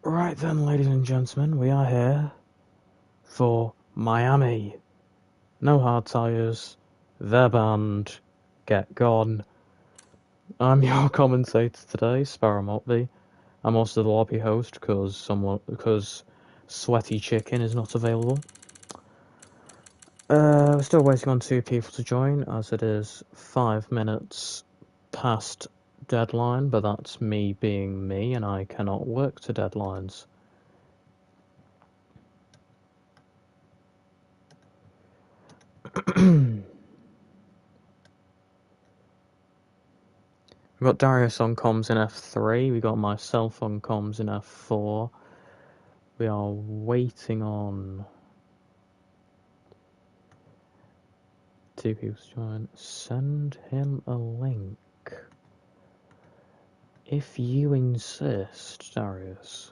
Right then, ladies and gentlemen, we are here for Miami. No hard tyres, their band, get gone. I'm your commentator today, Sparrow Motley. I'm also the lobby host because Sweaty Chicken is not available. We're still waiting on 2 people to join, as it is 5 minutes past deadline, but that's me being me, and I cannot work to deadlines. We've got Darius on comms in F3, we got myself on comms in F4. We are waiting on 2 people to join. Send him a link. If you insist, Darius.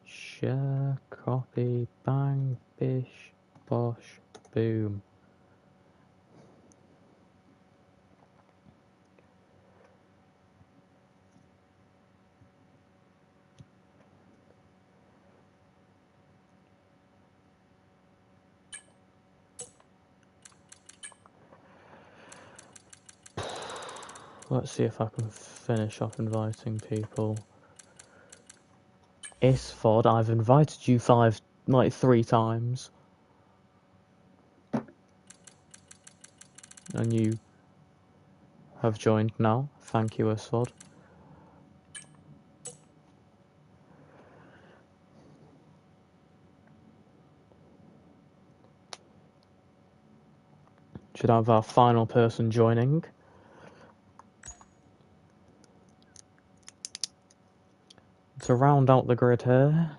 Share, copy, bang, bish, bosh, boom. Let's see if I can finish off inviting people. Isfod, I've invited you 3 times. And you have joined now. Thank you, Isfod. Should have our final person joining. To round out the grid here.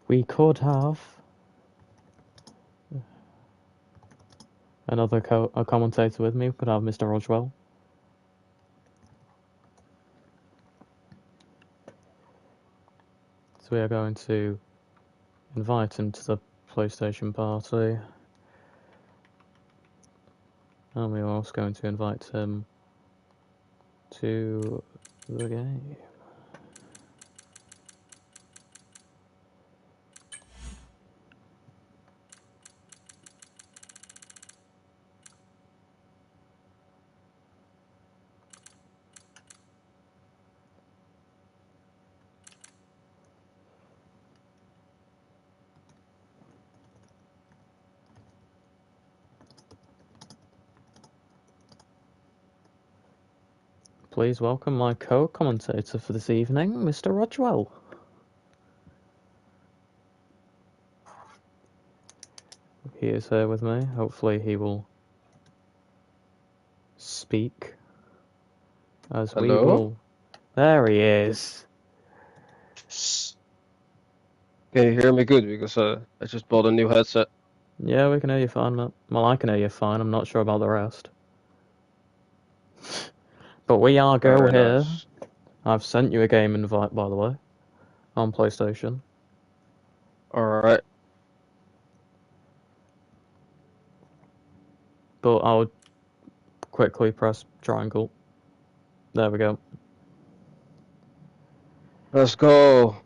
We could have another commentator with me. We could have Mr. Rodgwell. So we are going to invite him to the PlayStation party. And we are also going to invite him to the game. Please welcome my co-commentator for this evening, Mr. Rodgwell. He is here with me. Hopefully he will speak as Hello? we will. There he is. Can you hear me good? Because I just bought a new headset. Yeah, we can hear you fine. Well, I can hear you fine. I'm not sure about the rest. But we are go Very here. nice. I've sent you a game invite, by the way, on PlayStation. Alright. But I would quickly press triangle. There we go. Let's go.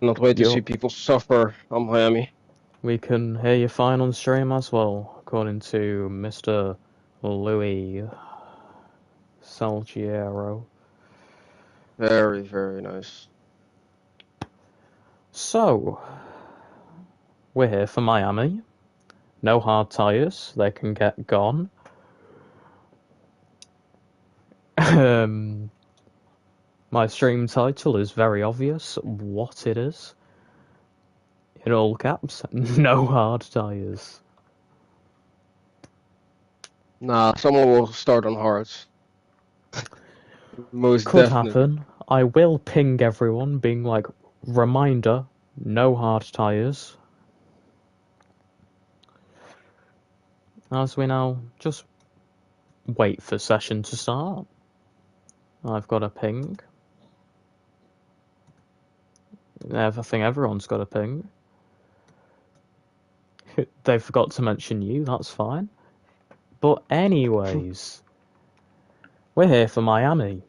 Cannot wait to see people suffer on Miami. We can hear you fine on stream as well, according to Mr. Louis Salgiero. Very, very nice. So, we're here for Miami. No hard tyres, they can get gone. My stream title is very obvious what it is. In all caps, no hard tires. Nah, someone will start on hards. Most Could definitely. happen. I will ping everyone, being like, reminder, no hard tires. As we now just wait for session to start. I've got a ping. I think everyone's got a ping. They forgot to mention you, that's fine. But anyways, we're here for Miami.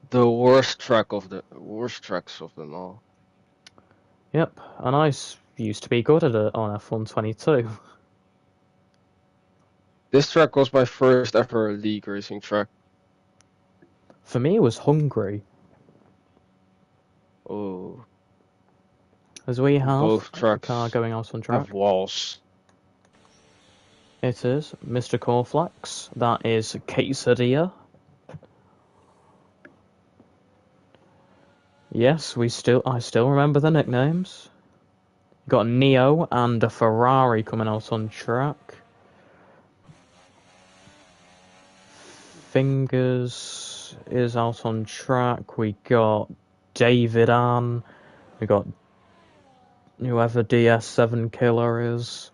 The worst tracks of them all. Yep, and I used to be good at it on F122. This track was my first ever league racing track. For me, it was Hungary. Oh, As we have both a tracks car going out on track. have walls. It is Mr. Corflex. That is Quesadilla. Yes, I still remember the nicknames. Got Neo and a Ferrari coming out on track. Fingers is out on track. We got David Ann. We got whoever DS7 killer is.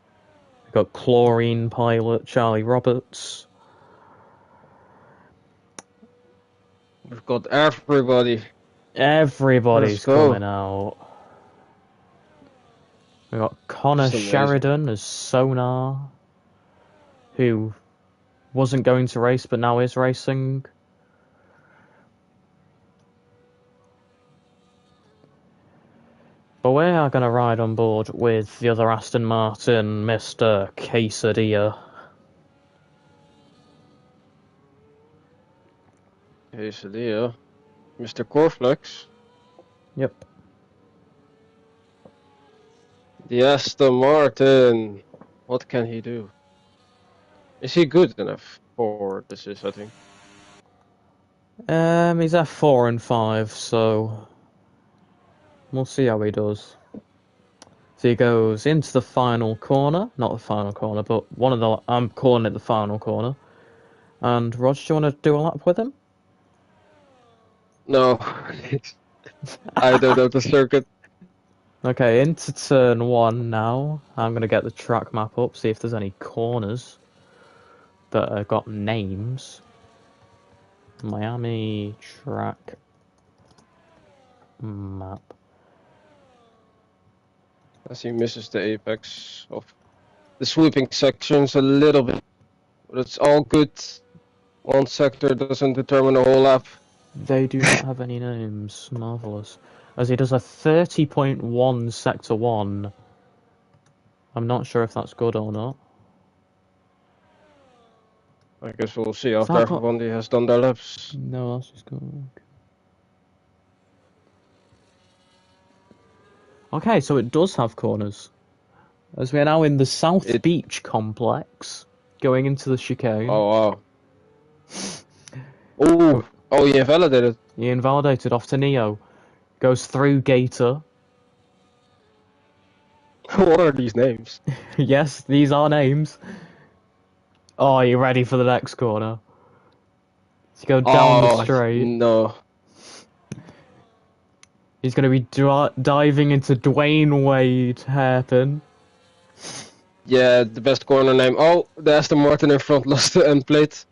We got Chlorine pilot Charlie Roberts. We've got everybody. Everybody's Let's go. coming out. We got Connor Just amazing. Sheridan as Sonar, who wasn't going to race but now is racing. But we are going to ride on board with the other Aston Martin, Mr. Quesadilla. Quesadilla. Mr. Corflex. Yep. The Aston Martin. What can he do? Is he good enough for this? I think. He's F4 and 5, so we'll see how he does. So he goes into the final corner, not the final corner, but I'm calling it the final corner. And Roger, do you want to do a lap with him? No, I don't know the circuit. Okay, into turn 1 now. I'm going to get the track map up, see if there's any corners that have got names. Miami track map. As he misses the apex of the sweeping sections a little bit, but it's all good. One sector doesn't determine the whole lap. They do not have any names. Marvellous. As he does a 30.1 sector 1. I'm not sure if that's good or not. I guess we'll see after everybody has done their laps. No, that's just going. Okay, so it does have corners. As we are now in the South Beach complex, going into the chicane. Oh, wow. Oh, he invalidated. He invalidated off to Neo. Goes through Gator. What are these names? Yes, these are names. Oh, are you ready for the next corner? Let's go down the straight. No. He's going to be diving into Dwayne Wade hairpin. Yeah, the best corner name. Oh, the Aston Martin in front lost the end plate.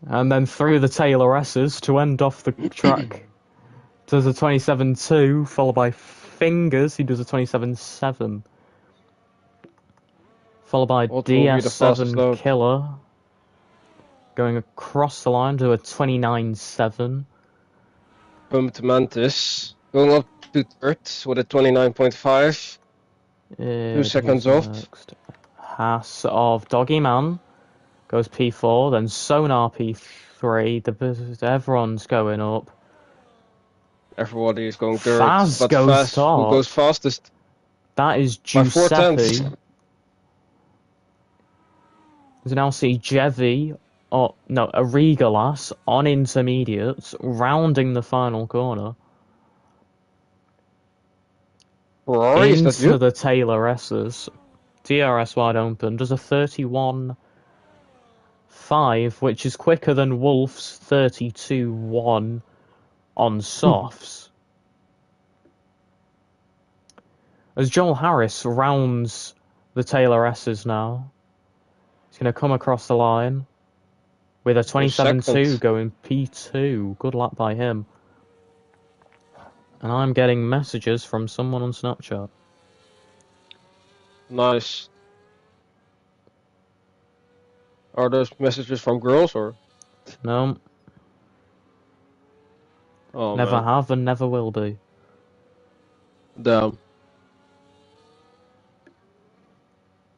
And then through the Taylor S's to end off the track. Does a 27.2, followed by Fingers, he does a 27.7. Followed by DS7 Killer. Going across the line to a 29.7. Pumped Mantis. Going up to third with a 29.5. 2 seconds off. Haas of Doggy Man goes P4, then Sonar P3. Everyone's going up. Everybody is going dirt. Faz but goes fast. top. Who goes fastest? That is Giuseppe. As now see Jevy Oh, no, a Regalas on intermediates, rounding the final corner. Ferrari, is that Into you? the Taylor S's. TRS wide open. Does a 31.5, which is quicker than Wolf's 32.1 on softs. As Joel Harris rounds the Taylor S's now. He's going to come across the line with a 27.2 going P2. Good luck by him. And I'm getting messages from someone on Snapchat. Nice. Are those messages from girls or? No, Oh never man. have and never will be. Damn.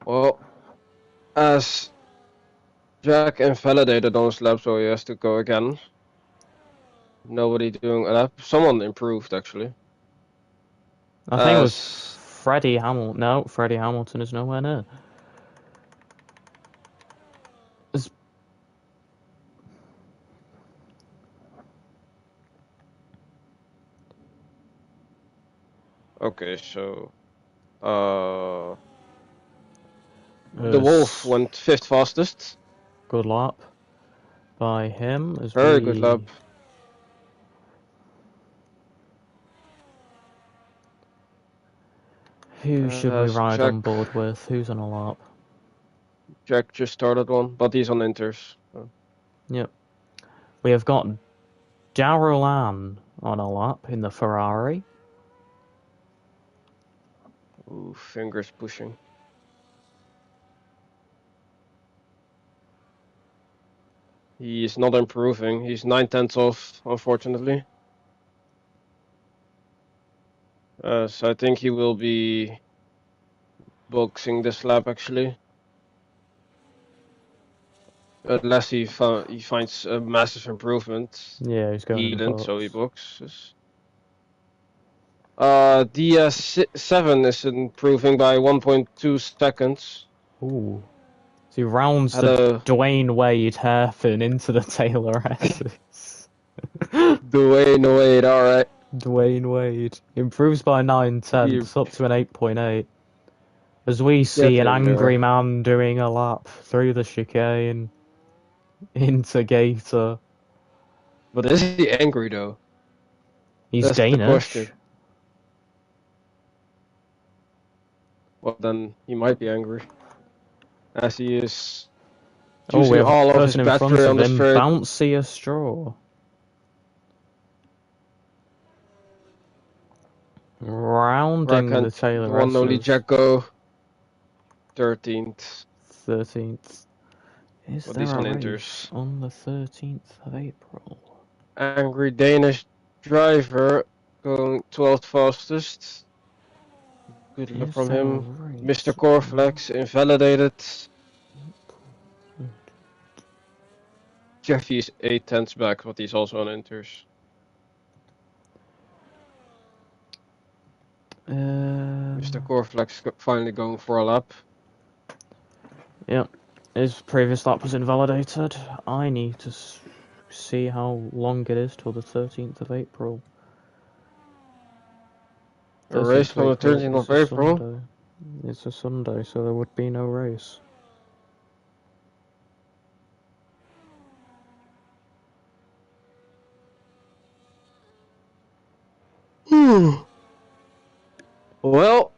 Well, as Jack invalidated on his lap, so he has to go again. Nobody doing a lap. Someone improved actually. I think it was Freddie Hamilton. No, Freddie Hamilton is nowhere near. It's... Okay, so the Wolf went 5th fastest. Good lap by him as Very good lap. Who should we ride Jack, on board with? Who's on a lap? Jack just started one, but he's on inters. So. Yep. We have got Darrell Ann on a lap in the Ferrari. Ooh, fingers pushing. He's not improving. He's 9/10 off, unfortunately. So I think he will be boxing this lap actually. Unless he finds a massive improvement. Yeah, he's going he in the didn't, box. so he boxes. DS7 is improving by 1.2 seconds. Ooh. So he rounds the Dwayne Wade hairpin into the Taylor S's. Dwayne Wade, alright. Dwayne Wade improves by 9/10, up to an 8.8. As we see an angry man doing a lap through the chicane into Gator. But is he angry though? He's That's Danish. the question. Well, then he might be angry, as he is using all of his battery on the straight. Bouncy a straw. Rounding the Taylor one only Jack go 13th. 13th. Is there a race on the 13th of April? Angry Danish driver going 12th fastest. Good luck from him. Mr. Corflex invalidated. Jeffy's 8/10 back, but he's also on inters. Mr. Corflex finally going for a lap. Yep. His previous lap was invalidated. I need to see how long it is till the 13th of April. A race on the 13th of April? Sunday. It's a Sunday, so there would be no race. Well,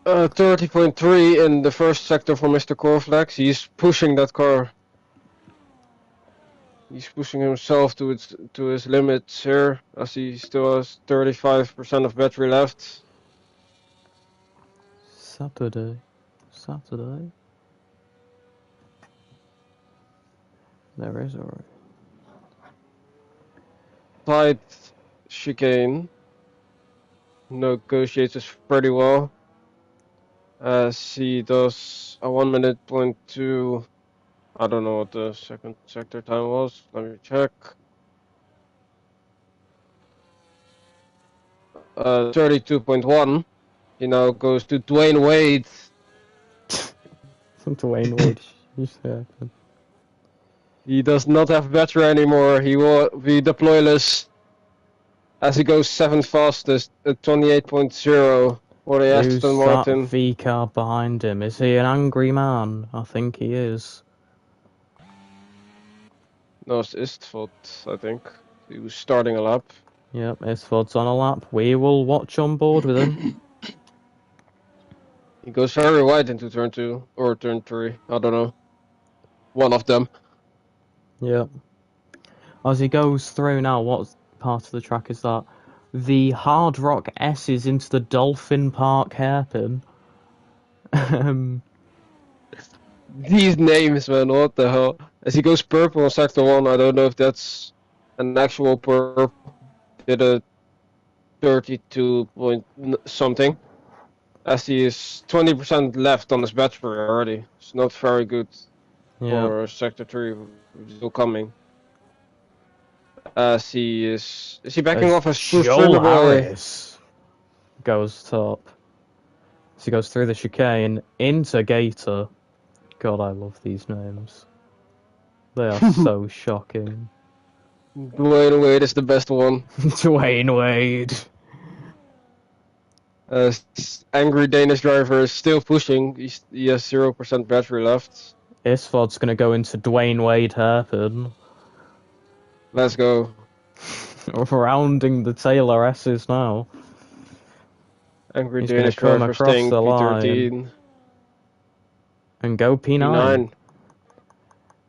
30.3 in the first sector for Mr. Corflex. He's pushing that car. He's pushing himself to his limits here, as he still has 35% of battery left. Saturday. There is a race. Tight chicane. Negotiates pretty well, as he does a 1:02. I don't know what the second sector time was. Let me check. 32.1. He now goes to Dwayne Wade. Dwayne Wade. He does not have battery anymore. He will be deployless as he goes 7th fastest at 28.0 for the Aston Who's that Martin. V car behind him? Is he an angry man? I think he is. No, it's Istvad, I think. He was starting a lap. Yep, Isford's on a lap. We will watch on board with him. He goes very wide into turn 2 or turn 3. I don't know. One of them. Yep. As he goes through now, what part of the track is that? The Hard Rock S is into the Dolphin Park hairpin. These names, man, what the hell? As he goes purple on sector 1, I don't know if that's an actual purple. Did a 32 point something. As he is 20% left on his battery already. It's not very good for sector 3, which is still coming. As he is he backing off as Joel boy? Harris goes top. So he goes through the chicane into Gator. God, I love these names. They are so shocking. Dwayne Wade is the best one. Dwayne Wade. Angry Danish driver is still pushing. He has 0% battery left. Isfod's gonna go into Dwayne Wade hairpin. Let's go. Rounding the Taylor S's now. Angry He's Danish gonna come driver across staying the P13. line and go P9. P9.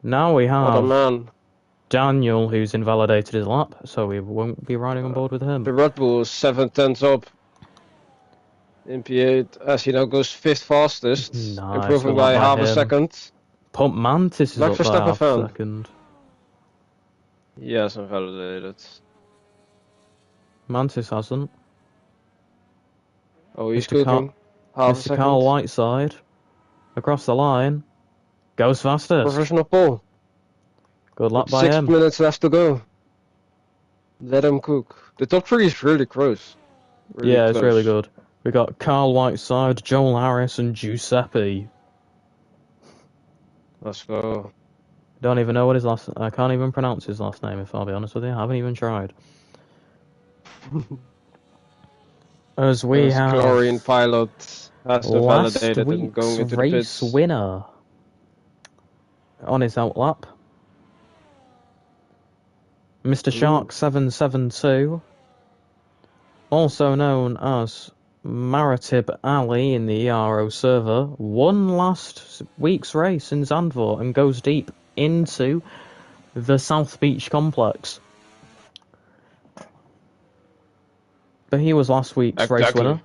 Now we What a have man. Daniel, who's invalidated his lap, so we won't be riding on board with him. The Red Bull is 7/10 up in P8 as he now goes 5th fastest, Nice, improving good lap by half a him. second. Pump Mantis is Max up by Verstappen half a fan. second. Yes, invalidated. Mantis hasn't. Oh, he's Mr. cooking. Half a Mr. second. Carl Whiteside, across the line, goes fastest. Professional pole. Good luck by 6 him. minutes left to go. Let him cook. The top 3 is really close. Yeah, it's really good. We got Carl Whiteside, Joel Harris, and Giuseppe. Let's go. Don't even know what his last. I can't even pronounce his last name. If I'll be honest with you, I haven't even tried. As we have Chlorine pilot has been last validated and going week's into the race pits. winner on his outlap, Mr. Shark 772, also known as Maratib Ali in the ERO server, won last week's race in Zandvoort and goes deep into the South Beach complex. But he was last week's race winner.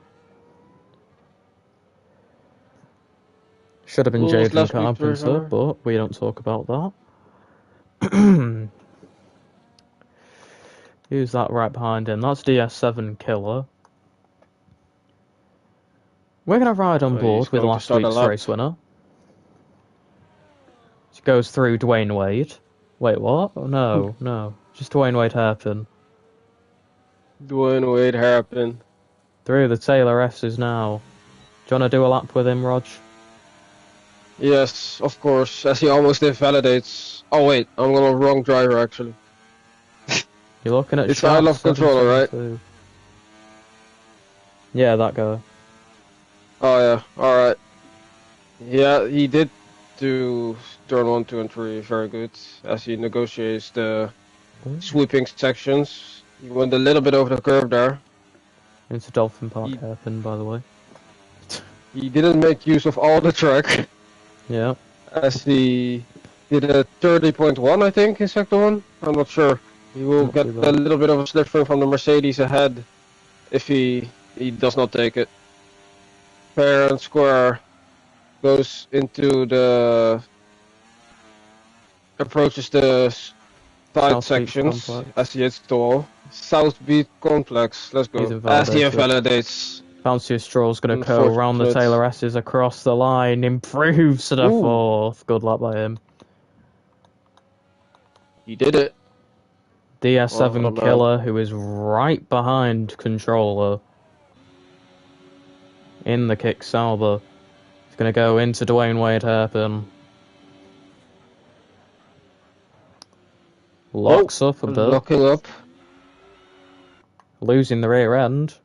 Should have been Jaden Carpenter, but we don't talk about that. Who's that right behind him? That's DS7 Killer. We're going to ride on board with last week's race winner. She goes through Dwayne Wade. Wait, what? Oh, no. Just Dwayne Wade hairpin. Dwayne Wade hairpin. Through the Taylor S's now. Do you want to do a lap with him, Rog? Yes, of course, as he almost invalidates. Oh wait, I'm on a wrong driver actually. You're looking at it's I Love Controller, right? Yeah, that guy. Oh yeah, alright. Yeah, he did do turn 1, 2 and 3 very good as he negotiates the sweeping sections. He went a little bit over the curve there. Into Dolphin Park hairpin, by the way. He didn't make use of all the track. Yeah. As he did a 30.1, I think, in sector 1. I'm not sure. He will get a little bit of a slip from the Mercedes ahead if he does not take it. Fair and square goes into the approaches the side sections as he hits the wall. South Beach complex. Let's go. As he invalidates. Bouncy Straw's going to go around the Taylor S's across the line, improves to the 4th. Good luck by him. He did it. DS7 Killer, who is right behind Controller in the kick Sauber. He's going to go into Dwayne Wade hairpin. Locks up a bit. Locking up. Losing the rear end.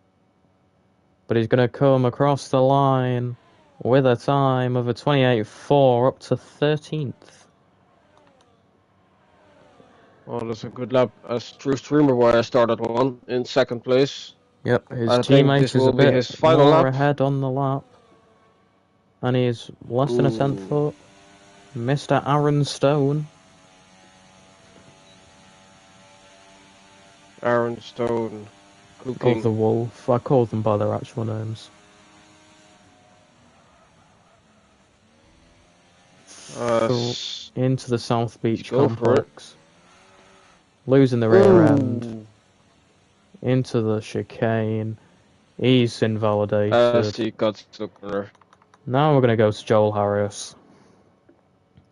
But he's going to come across the line with a time of a 28.4 up to 13th. Well, that's a good lap. As true streamer where I started one in second place. Yep, his I think teammate this is will a be bit his final more lap. ahead on the lap. And he's less than a tenth up. Mr. Aaron Stone. Aaron Stone. Cooking. Or the Wolf. I call them by their actual names. Into the South Beach complex. Losing the rear end. Into the chicane. He's invalidated. He cuts the corner. Now we're going to go to Joel Harris.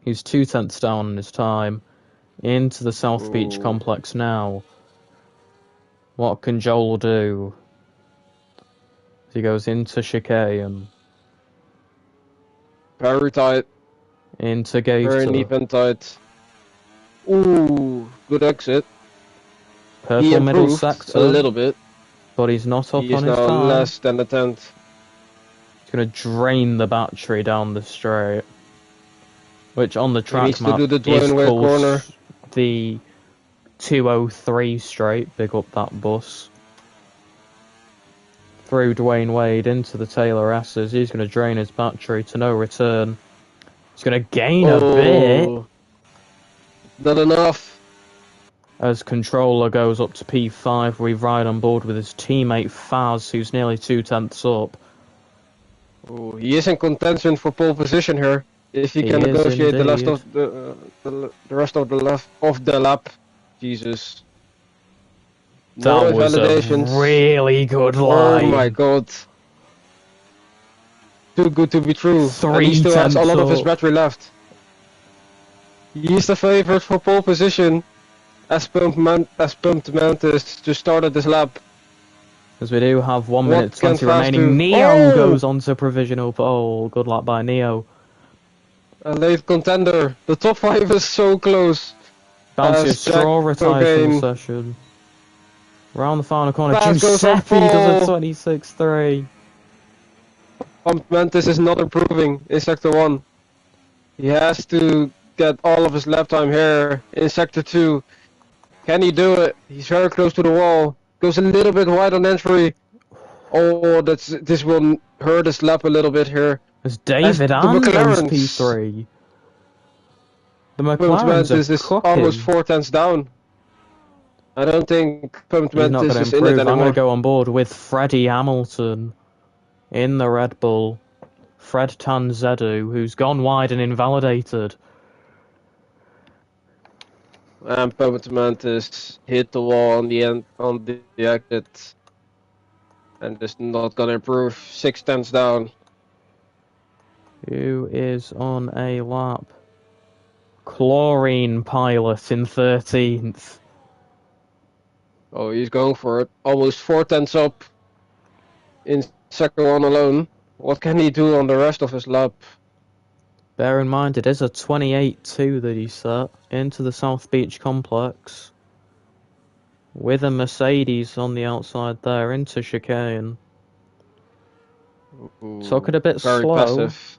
He's 2/10 down in his time. Into the South Beach complex now. What can Joel do? He goes into chicane. Very tight. Into Gator. Very deep and tight. Ooh, good exit. Purple middle sector. A little bit. But he's not up on his time. He's now less than a tenth. He's going to drain the battery down the straight. Which on the track map is called the 203 straight. Big up that bus. Through Dwayne Wade into the Taylor S's. He's going to drain his battery to no return. He's going to gain a bit. Not enough. As controller goes up to P5, we ride on board with his teammate Faz, who's nearly 2/10 up. Oh, he is in contention for pole position here. If he can negotiate the rest of the rest of the lap. Jesus. That was a really good line. Oh my god. Too good to be true. And he still has a lot of his battery left. He's the favorite for pole position. As Pumped Mantis just started this lap. As we do have 1 minute 20 remaining. Neo goes on to provisional pole. Good luck by Neo. A late contender. The top 5 is so close. Bouncy Straw retires from the session. Around the final corner, Giuseppe does a 26.3. Pumped Mantis is not improving in Sector 1. He has to get all of his lap time here in Sector 2. Can he do it? He's very close to the wall. Goes a little bit wide on entry. Oh, this will hurt his lap a little bit here. As David Andrews P3. The McLaren's is almost 4/10 down. I don't think Pumped Mantis is in it anymore. I'm going to go on board with Freddie Hamilton in the Red Bull. Fred Tanzedu, who's gone wide and invalidated. And Pumped Mantis hit the wall on the exit. And just not gonna improve. 6/10 down. Who is on a lap? Chlorine Pilot in 13th. Oh, he's going for it. Almost 4/10 up in Sector 1 alone. What can he do on the rest of his lap? Bear in mind, it is a 28.2 that he set into the South Beach complex. With a Mercedes on the outside there, into chicane. Took it a bit slow. Passive.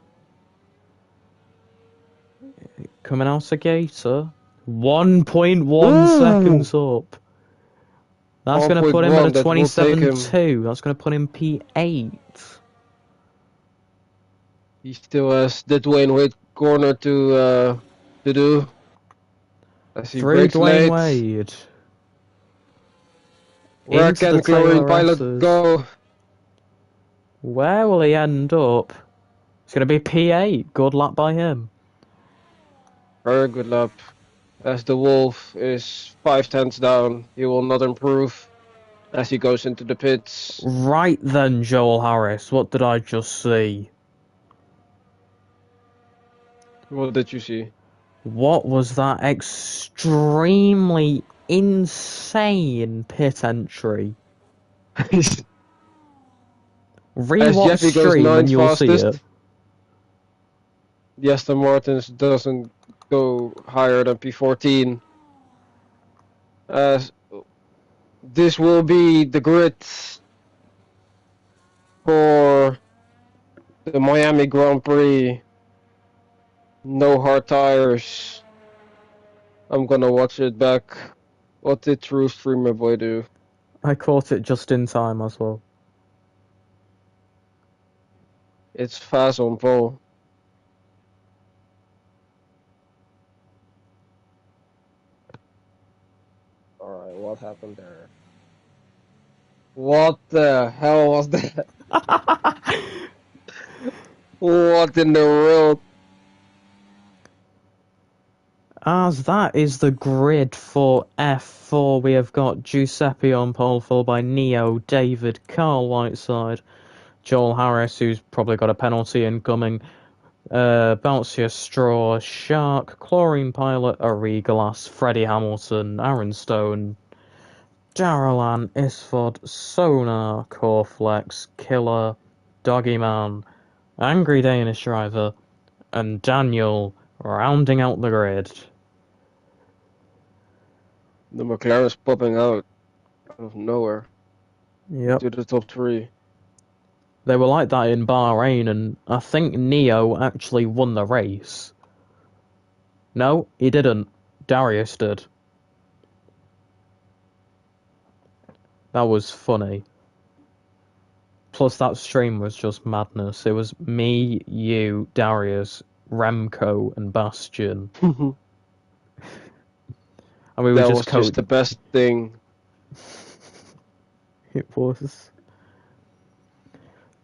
Coming out of Gator. 1.1 seconds up. That's going to put him at a 27.2. That's going to put him P8. He still has the Dwayne Wade corner to do. As he Through Dwayne Wade. Where can Chlorine Pilot go? Where will he end up? It's going to be P8. Good luck by him. Very good lap. As the Wolf is 5/10 down, he will not improve as he goes into the pits. Right then, Joel Harris, what did I just see? What did you see? What was that extremely insane pit entry? Rewatch stream and you'll see it. The Aston Martins doesn't go higher than P14. As this will be the grid for the Miami Grand Prix. No hard tires. I'm gonna watch it back. What did True Streamer Boy do? I caught it just in time as well. It's fast on pole. Alright, what happened there? What the hell was that? What in the world? As that is the grid for F4, we have got Giuseppe on pole, followed by Neo, David, Carl Whiteside, Joel Harris, who's probably got a penalty incoming, Bouncier Straw, Shark, Chlorine Pilot, Aregalas, Freddie Hamilton, Aaron Stone, Darolan, Isfod, Sonar, Coreflex, Killer, Doggy Man, Angry Danish Driver, and Daniel rounding out the grid. The McLaren's popping out of nowhere Yep. to the top 3. They were like that in Bahrain, and I think Neo actually won the race. No, he didn't. Darius did. That was funny. Plus, that stream was just madness. It was me, you, Darius, Remco, and Bastion. And we were That just was just the best thing. It was.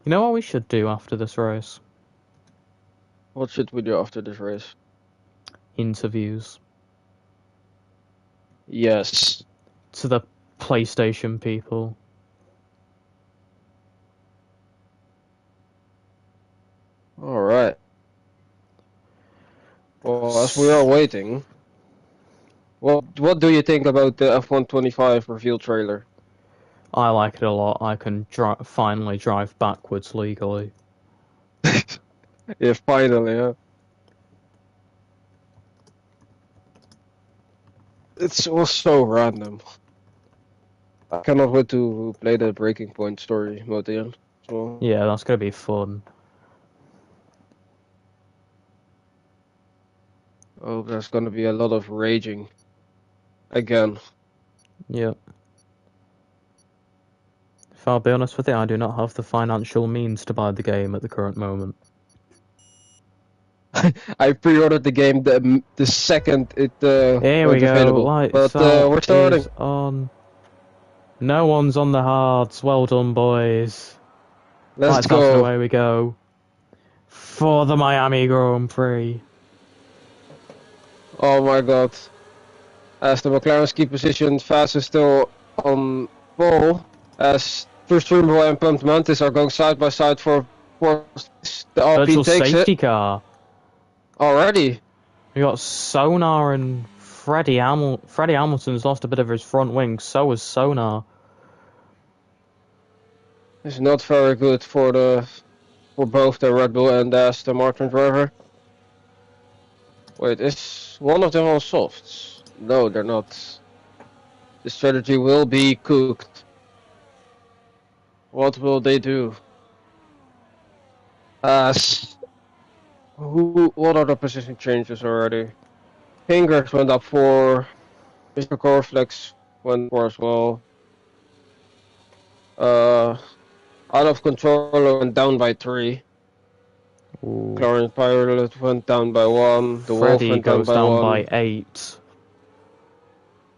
You know what we should do after this race? What should we do after this race? Interviews. Yes. To the PlayStation people. Alright. Well, as we are waiting, what do you think about the F125 reveal trailer? I like it a lot. I can finally drive backwards legally. Yeah, finally, yeah. It was so random. I cannot wait to play the Breaking Point story mode again. So. Yeah, that's gonna be fun. Oh, there's gonna be a lot of raging. Again. Yep. If I'll be honest with you, I do not have the financial means to buy the game at the current moment. I pre-ordered the game the second it Here was we go. available. Lights But we're starting. is on. No one's on the hards. Well done, boys. Let's Lights go. off and away we go. For the Miami Grand Prix. Oh my god. As the McLaren's key position, Fast is still on pole. As First Trimble and Pumped Mantis are going side by side for the RP Virtual takes safety it. car. Already. We got Sonar and Freddie Hamilton's lost a bit of his front wing. So has Sonar. It's not very good for both the Red Bull and the Aston Martin driver. Wait, is one of them on softs? No, they're not. The strategy will be cooked. What will they do? What are the position changes already? Fingers went up 4. Mr. Coreflex went 4 as well. Out of control went down by 3. Chlorine Pilot went down by 1. The Wolf went down by 1. By 8.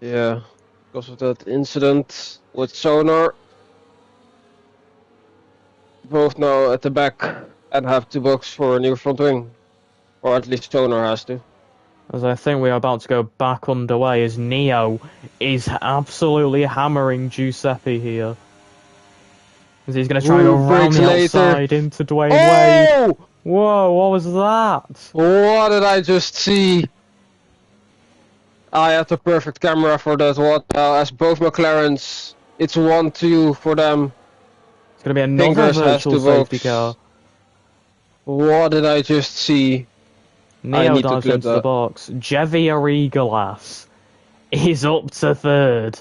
Yeah, because of that incident with Sonar. Both now at the back and have to box for a new front wing. Or at least Sonar has to. As I think we are about to go back underway as Neo is absolutely hammering Giuseppe here. As he's going to try and go round the outside into Dwayne Wade. Whoa, what was that? What did I just see? I had the perfect camera for that one. As both McLarens, it's 1-2 for them. It's going to be another virtual safety car. What did I just see? Neo dives into the box. Jevi Aregalas He's up to third.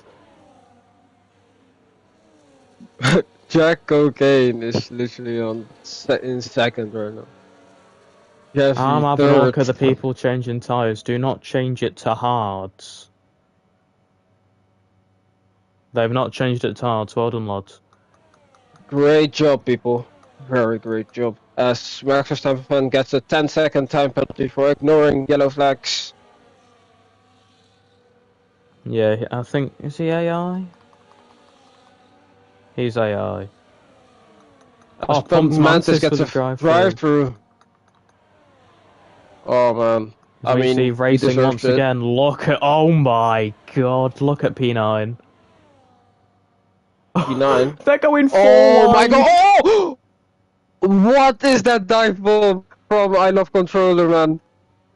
Jack Cocaine is literally in second right now. I'm Jeffy having a look third. at the people changing tyres. Do not change it to hards. They've not changed it to hards. Well done, lads. Great job, people. Very great job. As Max Verstappen gets a 10-second time penalty for ignoring yellow flags. Yeah, I think... Is he AI? He's AI. As Oh, Pumped Mantis Mantis for gets the a drive-through. drive-through. Oh man. As I we see mean, he racing deserved once it. again. Look at... Oh my god, look at P9. P9. They're going four Oh my god! wide! Oh! What is that dive bomb from I Love Controller, man?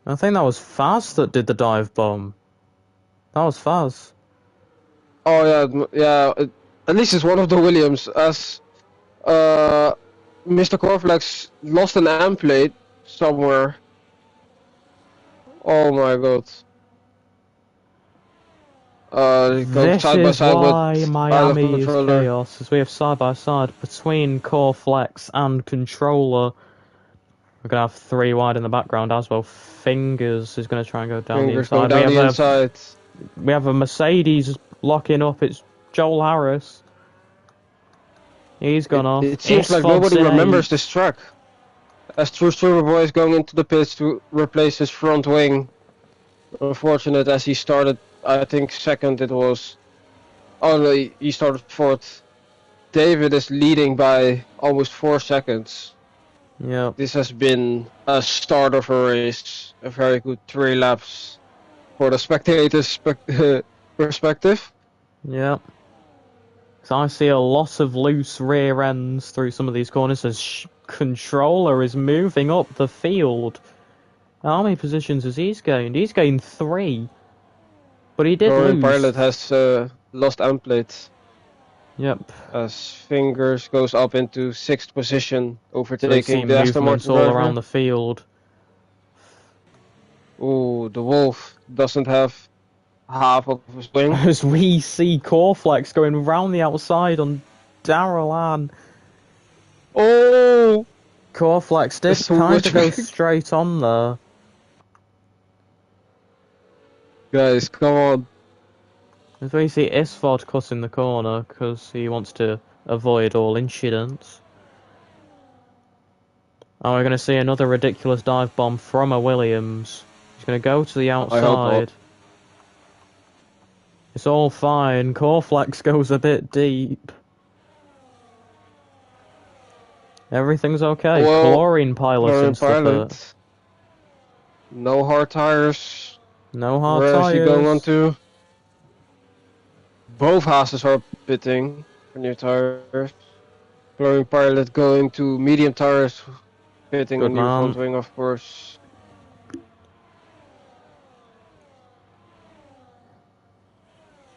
I think that was Faz that did the dive bomb. That was Faz. Oh yeah. At least it's one of the Williams. As Mr. Corflex lost an amp plate somewhere. Oh my god. Go This side by is side with why I Love Miami is Controller. chaos, as we have side by side between Core Flex and Controller. We're gonna have three wide in the background as well. Fingers is gonna try and go down the Fingers going inside. down the inside. We have a Mercedes locking up. It's Joel Harris. He's gone off. It seems like Isfod's nobody in remembers eight. this track. As True Streamer Boy is going into the pits to replace his front wing. Unfortunate as he started, I think second it was. Oh no, he started fourth. David is leading by almost 4 seconds. Yep. This has been a start of a race. A very good 3 laps for the spectators' perspective. Yep. So I see a lot of loose rear ends through some of these corners as Controller is moving up the field. How many positions has he gained? He's gained 3. But he did Florian lose. Pilot has lost amp plate. Yep. As Fingers goes up into 6th position, So we overtaking see the Aston movements Martin all driver. around the field. Ooh, the Wolf doesn't have half of his wing. As we see Coreflex going round the outside on Darrell Ann. Oh! Coreflex did kind of go straight on there. Guys, come on. As we see Isfod cutting the corner because he wants to avoid all incidents. And we're going to see another ridiculous dive bomb from a Williams. He's going to go to the outside. I hope not. It's all fine. Coreflex goes a bit deep. Everything's okay. Well, Chlorine pilot and stuff there. No hard tires. No hard Where tires. is he going on to? Both Haas's are pitting for new tires. Chlorine Pilot going to medium tires, pitting a new front wing, of course.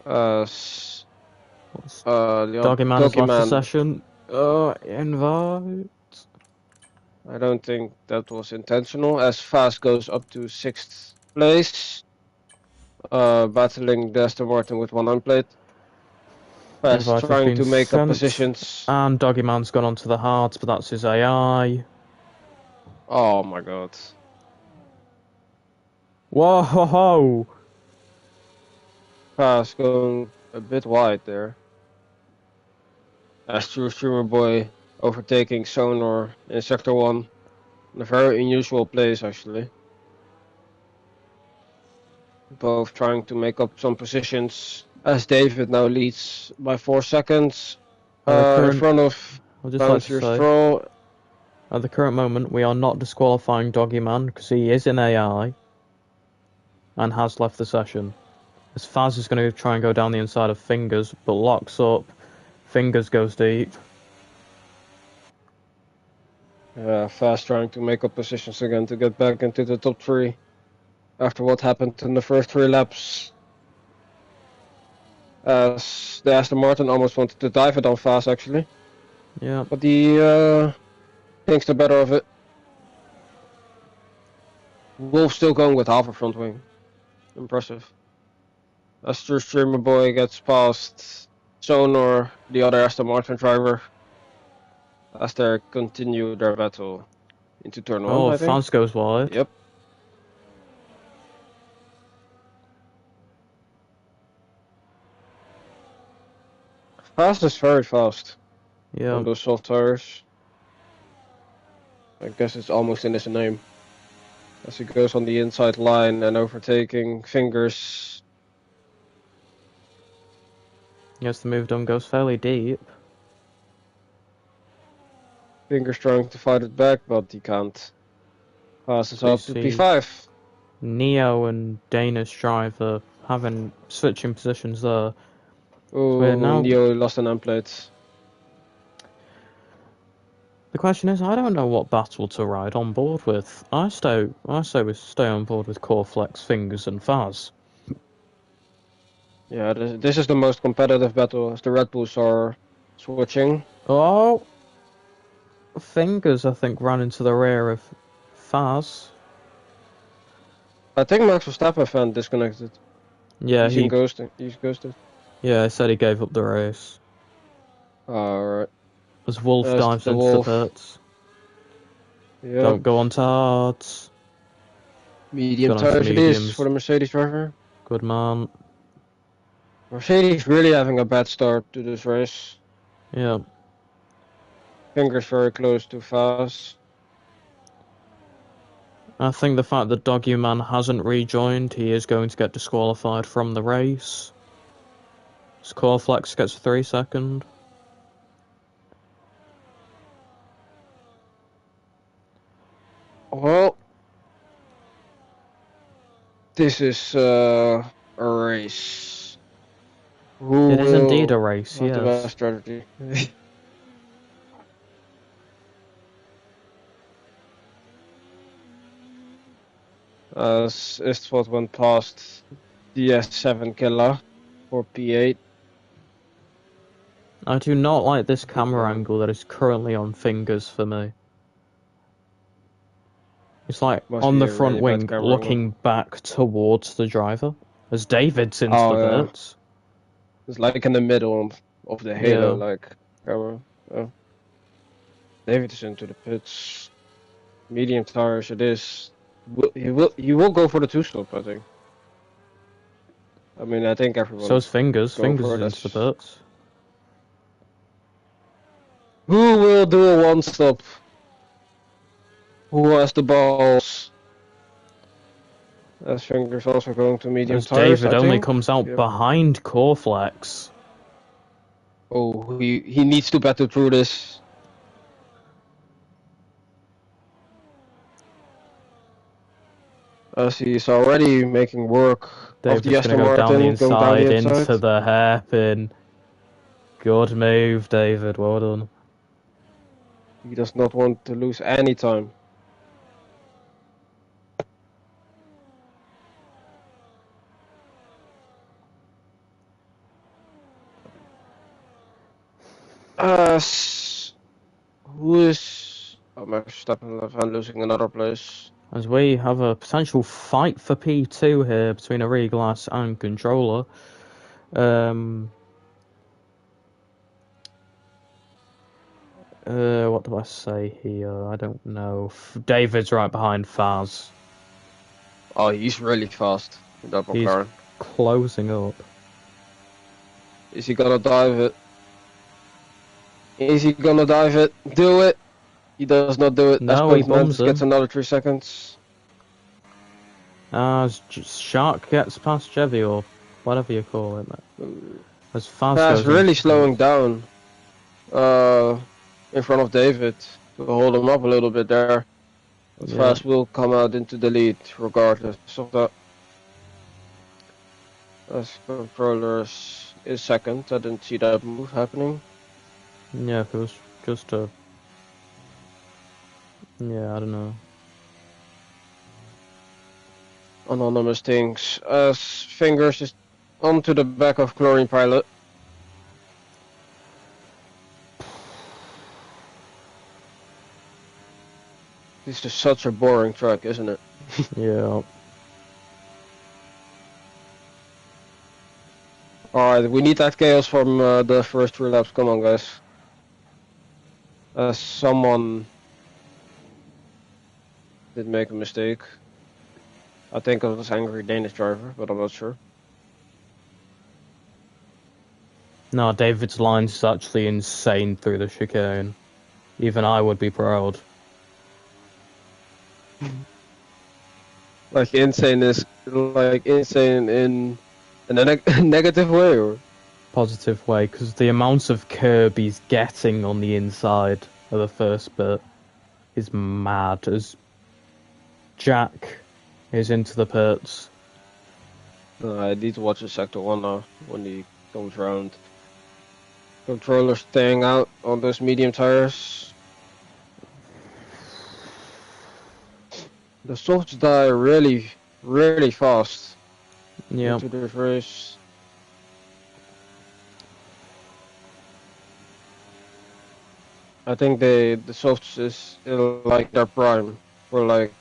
Doggy Man has left the session. Invite. I don't think that was intentional, as Fast goes up to 6th place. Battling the Aston Martin with one unplate. Fast trying to make up positions. And Doggy Man's gone onto the hards, but that's his AI. Oh my god. Whoa ho ho! Fast going a bit wide there. As True Streamer Boy overtaking Sonar in Sector 1. In a very unusual place actually. Both trying to make up some positions. As David now leads by 4 seconds. In front of Stroll. At the current moment, we are not disqualifying Doggy Man because he is in AI and has left the session. As Faz is going to try and go down the inside of Fingers, but locks up. Fingers goes deep. Fast trying to make up positions again to get back into the top 3 after what happened in the first 3 laps. As the Aston Martin almost wanted to dive it on Fast actually. Yeah. But he thinks the better of it. Wolf still going with half a front wing. Impressive. As the streamer boy gets past Sonor, the other Aston Martin driver, as they continue their battle into turn 1, Oh, I think. Faz goes wide. Yep. Fast is very fast Yeah. on those soft tires. I guess it's almost in his name. As he goes on the inside line and overtaking Fingers. Yes, the move done goes fairly deep. Fingers trying to fight it back, but he can't. Passes up to See P5. Neo and Danish driver having switching positions there. So we're Oh, now. Neo lost an end plate. The question is, I don't know what battle to ride on board with. I say we stay on board with Coreflex, Fingers, and Faz. Yeah, this is the most competitive battle as the Red Bulls are switching. Oh, Fingers, I think, ran into the rear of Faz. I think Max Verstappen fan disconnected. Yeah, He's ghosted. He's ghosted. Yeah, I said he gave up the race. Alright. As Wolf There's dives the into the Wolf. pits. Yep. Don't go on tards. Medium Got on to tires it is for mediums. the Mercedes driver. Good man. Mercedes really having a bad start to this race. Yeah. Fingers very close to fast. I think the fact that Doggy Man hasn't rejoined, he is going to get disqualified from the race. Scoreflex gets 3 second. Well, this is a race. Who It is indeed a will race, have the best yes. strategy? As Istvad went past the S7 killer for P8. I do not like this camera angle that is currently on Fingers for me. It's like Must on be the a front really bad wing, camera angle. looking back towards the driver. As David's into Oh the yeah, pits. it's like in the middle of the halo, Yeah. like camera. Oh. David is into the pits. Medium tires it is. He will go for the 2-stop, I think. I mean, I think So's everyone's Fingers. going Fingers for is it. into the pits. Who will do a 1-stop? Who has the balls? As Fingers also going to medium As tires, David I only think. comes out Yep. behind Coreflex. Oh, he needs to battle through this. As he's already making work of the David's gonna Aston go down the Martin, going down the inside inside. into the hairpin. Good move, David. Well done. He does not want to lose any time. Who is... Oh, Max Verstappen losing another place. As we have a potential fight for P2 here between Ariglas and Controller. What do I say here? I don't know. David's right behind Faz. Oh, he's really fast in that He's McLaren. closing up. Is he gonna dive it? Is he gonna dive it? Do it! He does not do it. No, he bums S15 gets him. another 3 seconds. As Shark gets past Chevy, or whatever you call it. As Faz Fast goes really into slowing down in front of David to hold him up a little bit there. But yeah. Fast will come out into the lead regardless of that. As controllers is second. I didn't see that move happening. Yeah, if it was just a... Yeah, I don't know. Anonymous things. As Fingers is onto the back of Chlorine Pilot. This is such a boring track, isn't it? Yeah. Alright, we need that chaos from the first 3 laps. Come on, guys. Someone did make a mistake. I think it was angry Danish driver, but I'm not sure. No, David's lines is actually insane through the chicane. Even I would be proud. Like insane is like insane in a negative way, or Positive way, because the amount of curb he's getting on the inside of the first bit is mad. As Jack is into the pits. I need to watch the sector 1 now when he comes around. Controller staying out on those medium tires. The softs die really, really fast. Yeah. Into this race. I think the softs is in like their prime for like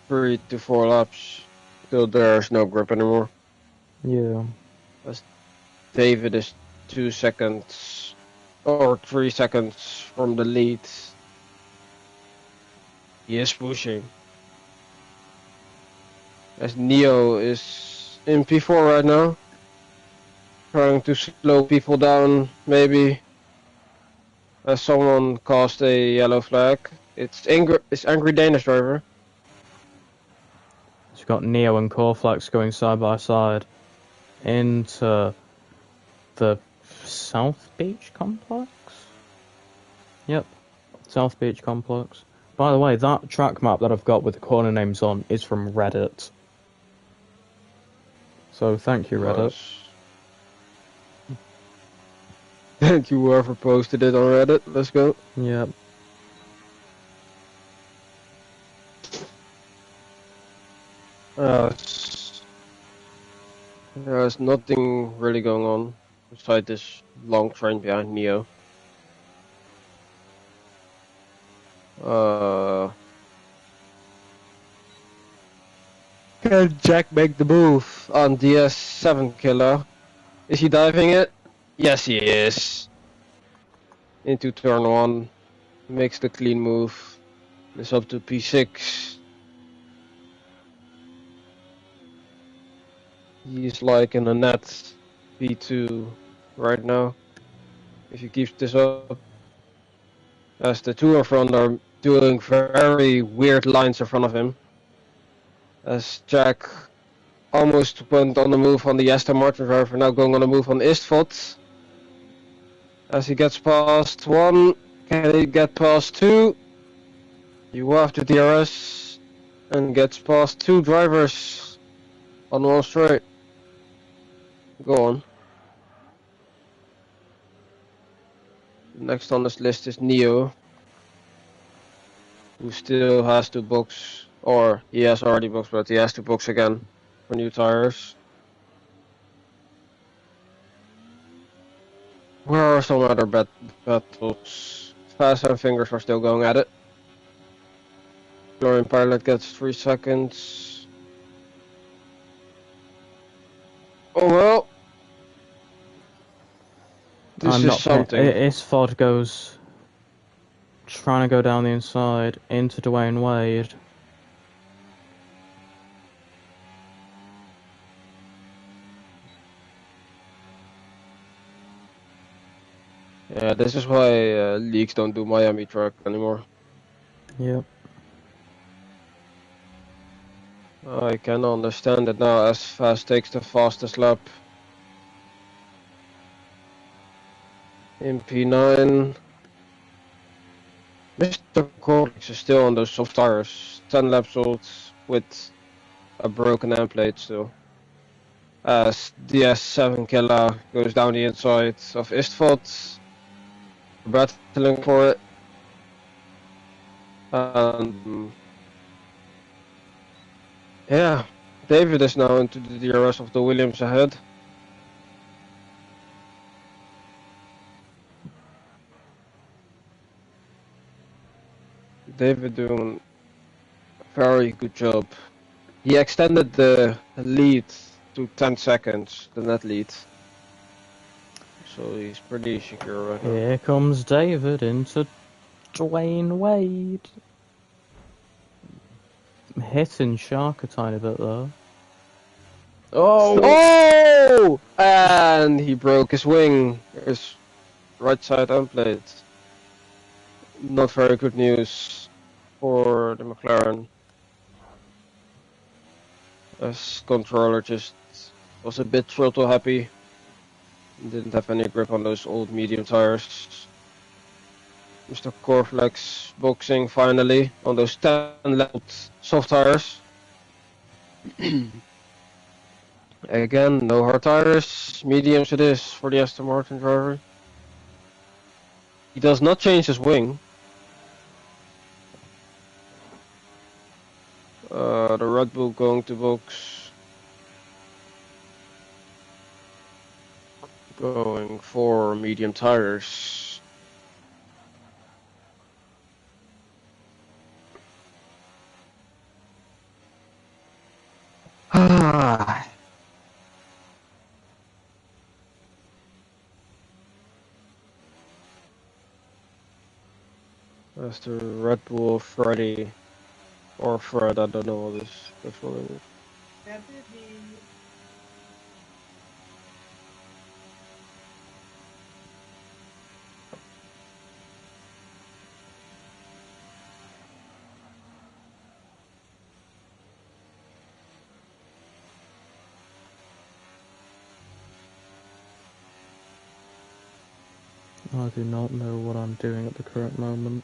3 to 4 laps till there's no grip anymore. Yeah. As David is 2 seconds or 3 seconds from the lead. He is pushing. As Neo is in P4 right now. Trying to slow people down, maybe. As someone caused a yellow flag. It's angry Danish driver. You've got Neo and Corflex going side by side into the South Beach complex? Yep, South Beach complex. By the way, that track map that I've got with the corner names on is from Reddit. So thank you, Reddit. Thank you, whoever posted it on Reddit. Let's go. Yep. There's nothing really going on beside this long train behind Neo. Can Jack make the move on DS7 killer? Is he diving it? Yes, he is. Into turn 1. Makes the clean move. It's up to P6. He's like in a net P2 right now. If he keeps this up. As the two in front are doing very weird lines in front of him. As Jack almost went on the move on the Aston Martin driver, now going on the move on Istvot. As he gets past 1, can he get past 2? You have to TRS and gets past 2 drivers on 1 straight. Go on. Next on this list is Neo, who still has to box, or he has already boxed, but he has to box again for new tires. Where are some other battles? Fast and Fingers are still going at it. Glorian Pilot gets 3 seconds. Oh well. This is something. Isford goes trying to go down the inside into Dwayne Wade. Yeah, this is why leagues don't do Miami track anymore. Yep. I can understand it now, as Fast takes the fastest lap. In P9. Mr. Corlix is still on those soft tires. 10 laps old with a broken end plate still. As DS7 killer goes down the inside of Istvot. Battling for it. And yeah, David is now into the DRS of the Williams ahead. David doing a very good job. He extended the lead to 10 seconds, the net lead. so he's pretty secure right now. Here comes David into Dwayne Wade. Hitting Shark a tiny bit there. Oh! And he broke his wing. His right side end plate. Not very good news for the McLaren. As controller just was a bit throttle happy. Didn't have any grip on those old medium tires. Mr. Corflex boxing finally on those 10 leveled soft tires. Again, no hard tires, mediums it is for the Aston Martin driver. He does not change his wing. The Red Bull going to box. Going for medium tires. Ah. That's the Red Bull Freddy or Fred, I don't know what this actual name is. I do not know what I'm doing at the current moment.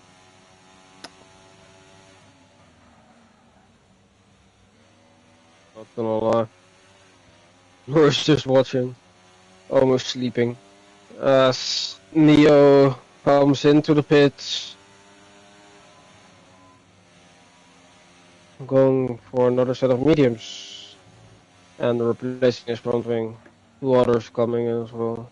Not gonna lie. We're just watching. Almost sleeping. As Neo comes into the pits. Going for another set of mediums. And replacing his front wing. 2 others coming in as well.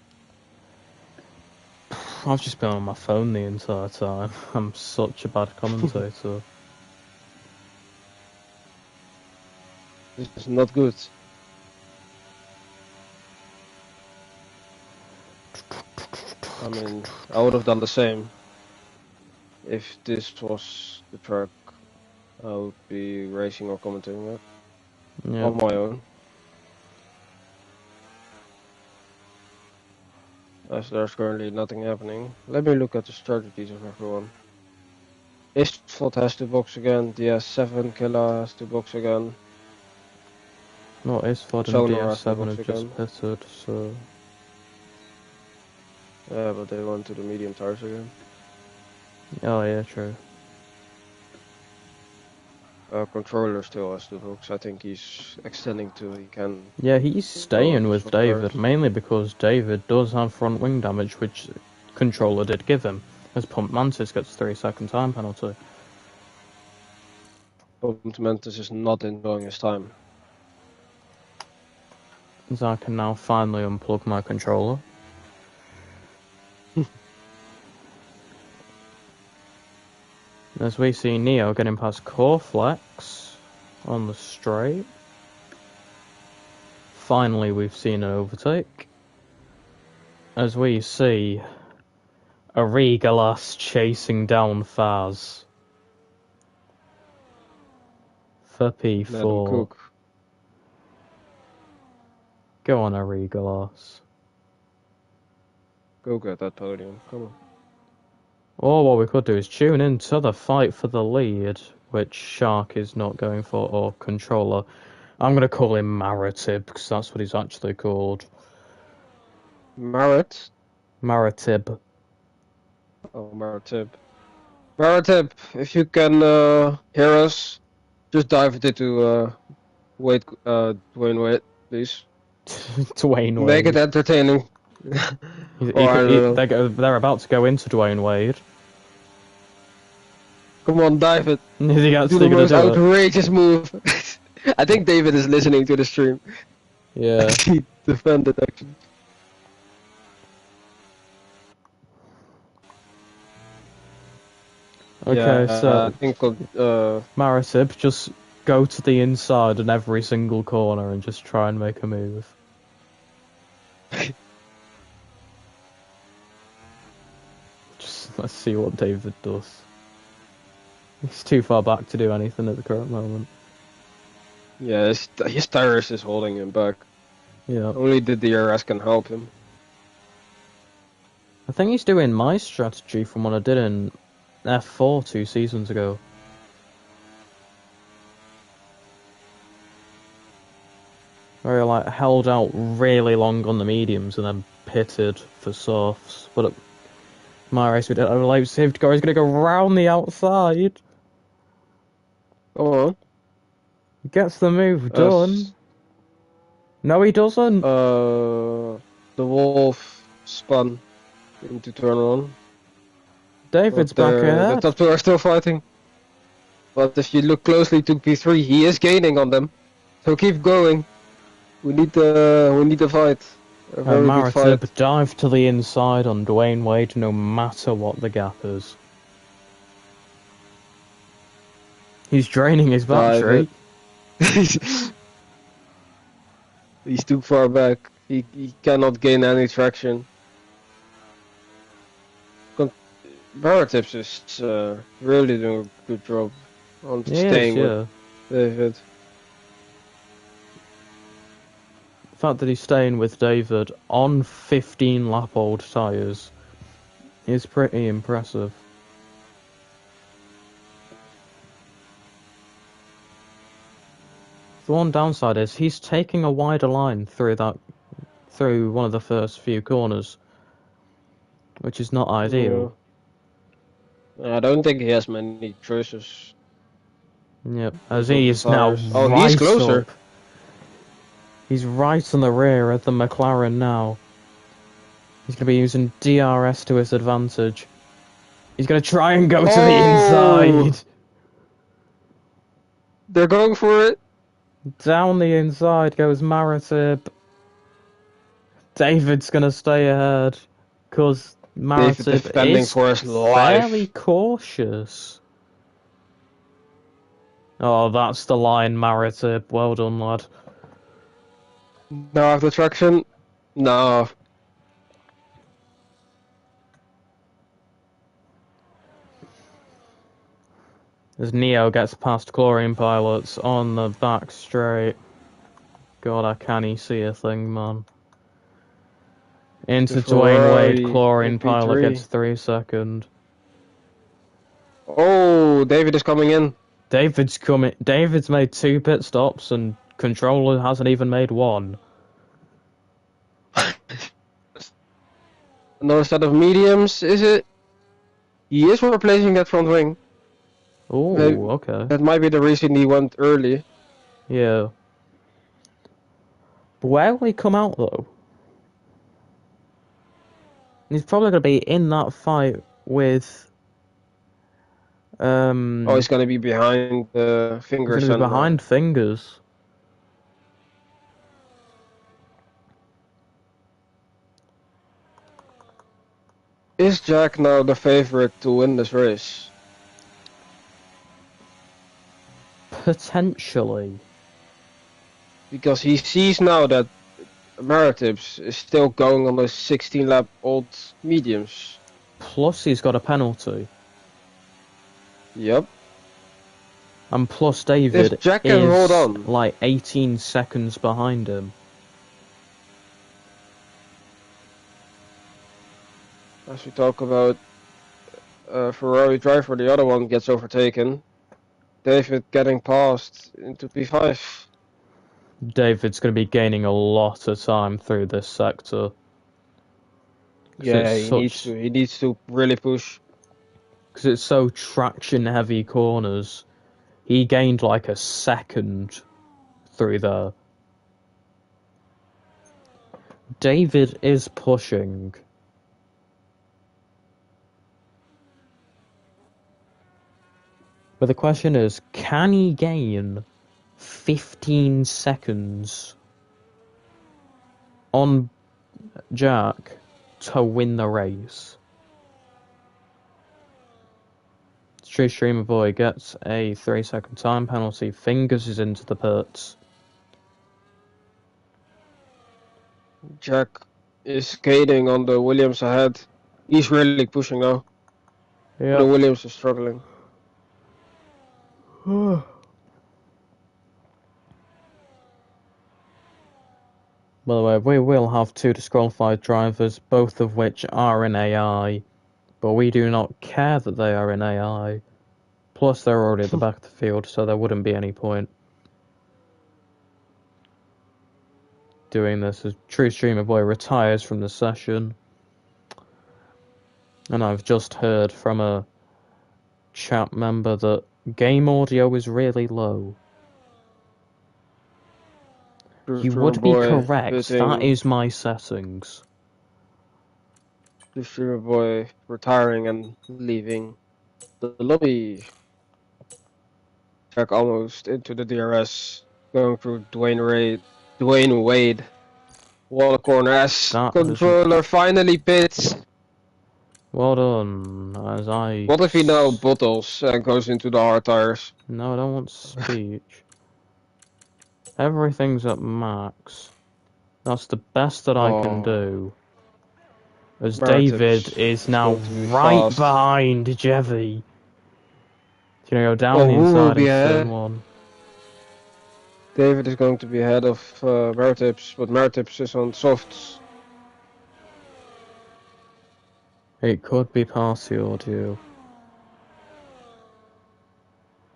I've just been on my phone the entire time. I'm such a bad commentator. This is not good. I mean, I would have done the same. If this was the track, I would be racing or commentating it on my own. As there's currently nothing happening. Let me look at the strategies of everyone. Istvad has to box again, DS7 Killa has to box again. No, Istvad and DS7 have just pitted, so... Yeah, but they went to the medium tires again. Oh yeah, true. Controller still has to box. I think he's extending till he can... Yeah, he's staying with David, tires. mainly because David does have front wing damage, which controller did give him, as Pump Mantis gets 3-second time penalty. Pump Mantis is not enjoying his time. So I can now finally unplug my controller. As we see Neo getting past Corflex on the straight. Finally we've seen an overtake. As we see Arigalas chasing down Faz. For P4. Go on, Arigalas. Go get that podium, come on. Or what we could do is tune into the fight for the lead, which Shark is not going for, or Controller. I'm going to call him Maritib, because that's what he's actually called. Maritib? Oh, Maritib. Maritib, if you can hear us, just dive into Dwayne Wade, please. Dwayne Wade. Make it entertaining. They're about to go into Dwayne Wade. Come on, dive it. Is he actually do the most gonna do outrageous move. I think David is listening to the stream. Yeah. He defended actually. Okay, yeah, so I think Maritib, just go to the inside in every single corner and just try and make a move. Let's see what David does. He's too far back to do anything at the current moment. Yeah, his TYRES is holding him back. Yeah. Only the DRS can help him. I think he's doing my strategy from what I did in F4 2 seasons ago. Where he like held out really long on the mediums and then pitted for softs. But at my race we did have a light safety car. He's gonna go round the outside. Go on. Gets the move done. No, he doesn't. The Wolf spun into turn 1. David's back The ahead. top 2 are still fighting. But if you look closely to P3, he is gaining on them. So keep going. We need the fight. A very good fight. Maratib dive to the inside on Dwayne Wade no matter what the gap is. He's draining his battery. He's too far back. He cannot gain any traction. Baratips is really doing a good job on staying with David. The fact that he's staying with David on 15 lap old tyres is pretty impressive. The one downside is he's taking a wider line through one of the first few corners, which is not ideal. Yeah. I don't think he has many choices. Yep, as he is now he's closer. Up. He's right on the rear of the McLaren now. He's going to be using DRS to his advantage. He's going to try and go to the inside. They're going for it. Down the inside goes Maratib. David's going to stay ahead because Maratib is for his fairly life. cautious. Oh, that's the line, Maratib. Well done, lad. No, after traction? No. As Neo gets past chlorine pilots on the back straight. God, I can't see a thing, man. Into Dwayne Wade, chlorine pilot gets 3 seconds. Oh, David is coming in. David's made 2 pit stops and controller hasn't even made 1. Another set of mediums, is it? He is replacing that front wing. Oh, okay. That might be the reason he went early. Yeah. But where will he come out, though? He's probably going to be in that fight with... Oh, he's going to be behind Fingers. He's going to be behind Fingers. Is Jack now the favorite to win this race? Potentially. Because he sees now that Maritips is still going on those 16 lap old mediums. Plus he's got a penalty. Yep. And plus David if Jack can hold on, like 18 seconds behind him. As we talk about Ferrari driver, the other one gets overtaken. David getting passed into P5. David's going to be gaining a lot of time through this sector. Yeah, he needs to really push. Because it's so traction heavy corners. He gained like a second through there. David is pushing. But the question is, can he gain 15 seconds on Jack to win the race? True Streamer Boy gets a 3-second time penalty. Fingers is into the pits. Jack is skating on the Williams ahead. He's really pushing now. The Williams is struggling. By the way, we will have 2 disqualified drivers, both of which are in AI, but we do not care that they are in AI. Plus, they're already at the back of the field, so there wouldn't be any point doing this as True Streamer Boy retires from the session. And I've just heard from a chat member that game audio is really low. You would be correct, that is my settings. The Streamer Boy retiring and leaving the lobby. Jack almost into the DRS, going through Dwayne Wade. Wall corner as controller finally pits. Well done, as I... What if he now bottles and goes into the hard tires? No, I don't want speech. Everything's at max. That's the best that I can do. As David is now right behind Jevy. He's gonna go down the inside in turn 1. David is going to be ahead of Maritips, but Maritips is on softs. It could be past the audio.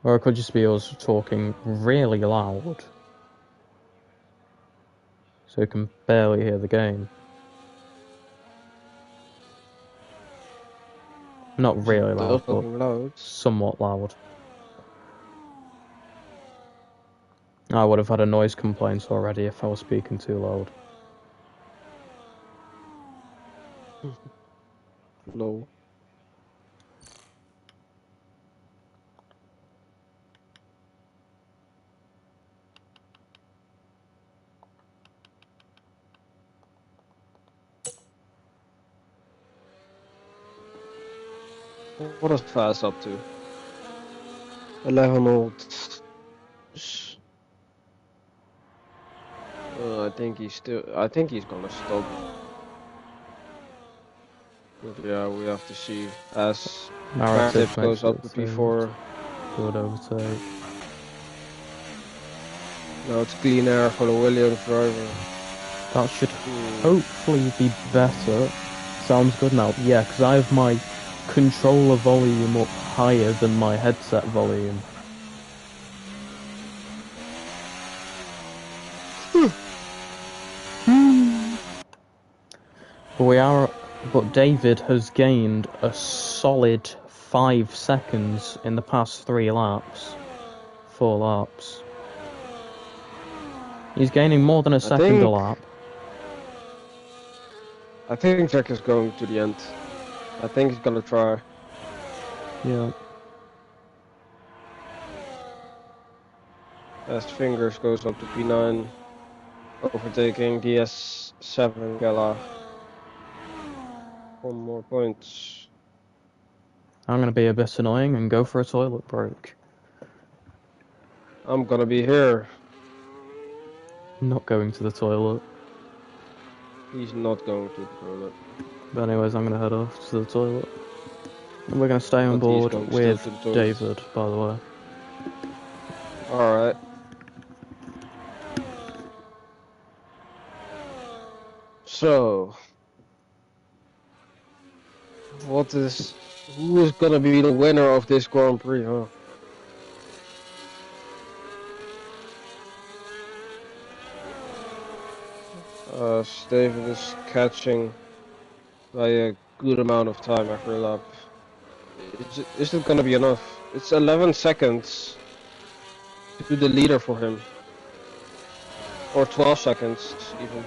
Or it could just be us talking really loud. So you can barely hear the game. Not really loud, but somewhat loud. I would have had a noise complaint already if I was speaking too loud. No. What is Fast up to? 1100. I think he's gonna stop. But yeah, we have to see as Maritips goes up to P4. Good overtake. Now it's clean air for the Williams driver. That should hopefully be better. Sounds good now. Yeah, because I have my controller volume up higher than my headset volume. But David has gained a solid 5 seconds in the past 3 laps. 4 laps. He's gaining more than a second a lap. I think Jack is going to the end. I think he's gonna try. Yeah. As Fingers goes up to P9, overtaking the S7 Gala. 4 more points. I'm gonna be a bit annoying and go for a toilet break. I'm gonna be here. I'm not going to the toilet. He's not going to the toilet. But anyways, I'm gonna head off to the toilet. And we're gonna stay on board with David, by the way. Alright. So, who is gonna be the winner of this Grand Prix, huh? David is catching by a good amount of time after a lap. Is it gonna be enough? It's 11 seconds to the leader for him. Or 12 seconds, even.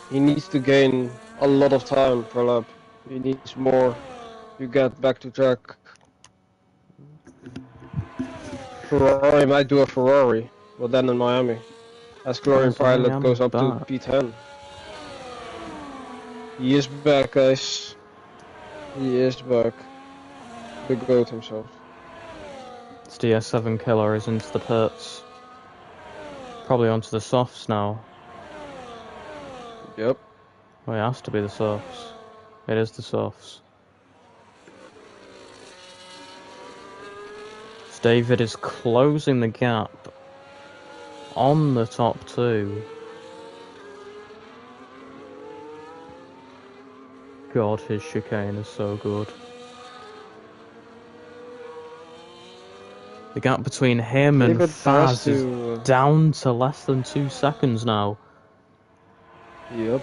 He needs to gain a lot of time per lap. He needs more to get back to track. Ferrari might do a Ferrari, but then in Miami. As Glorian Pilot goes up to P10. He is back, guys. He is back. The GOAT himself. It's DS7 Killer is into the pits. Probably onto the softs now. Yep. Well, it has to be the softs. It is the softs. David is closing the gap on the top two. God, his chicane is so good. The gap between him and David has Faz is down to less than 2 seconds now. Yep.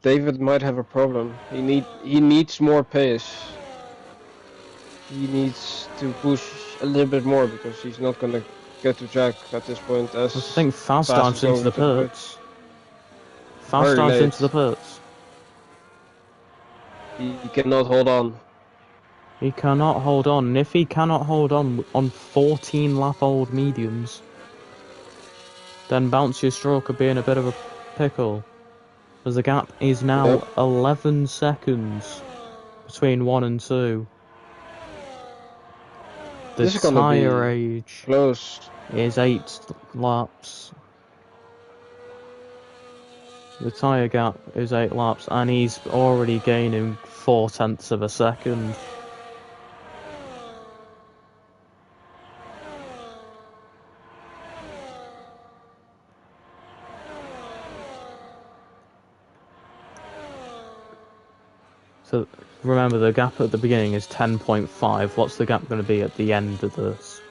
David might have a problem. He needs more pace. He needs to push a little bit more because he's not gonna get to Jack at this point as I think Faz fast as dives into going the to the pits. Faz Very dives late. into the pits. He cannot hold on. He cannot hold on. And if he cannot hold on 14 lap old mediums, then Bounce Your Straw could be in a bit of a pickle. As the gap is now 11 seconds between 1 and 2. The This is gonna tyre be age close. is 8 laps. The tyre gap is 8 laps, and he's already gaining 4/10 of a second. So remember, the gap at the beginning is 10.5. What's the gap going to be at the end of this?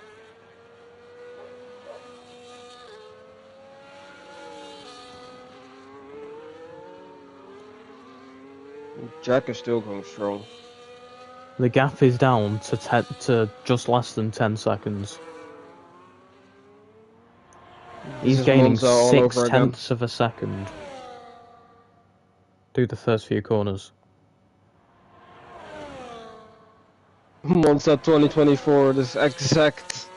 Jack is still going strong. The gap is down to just less than 10 seconds. He's gaining 6/10 of a second through the first few corners. Monza 2024, this exact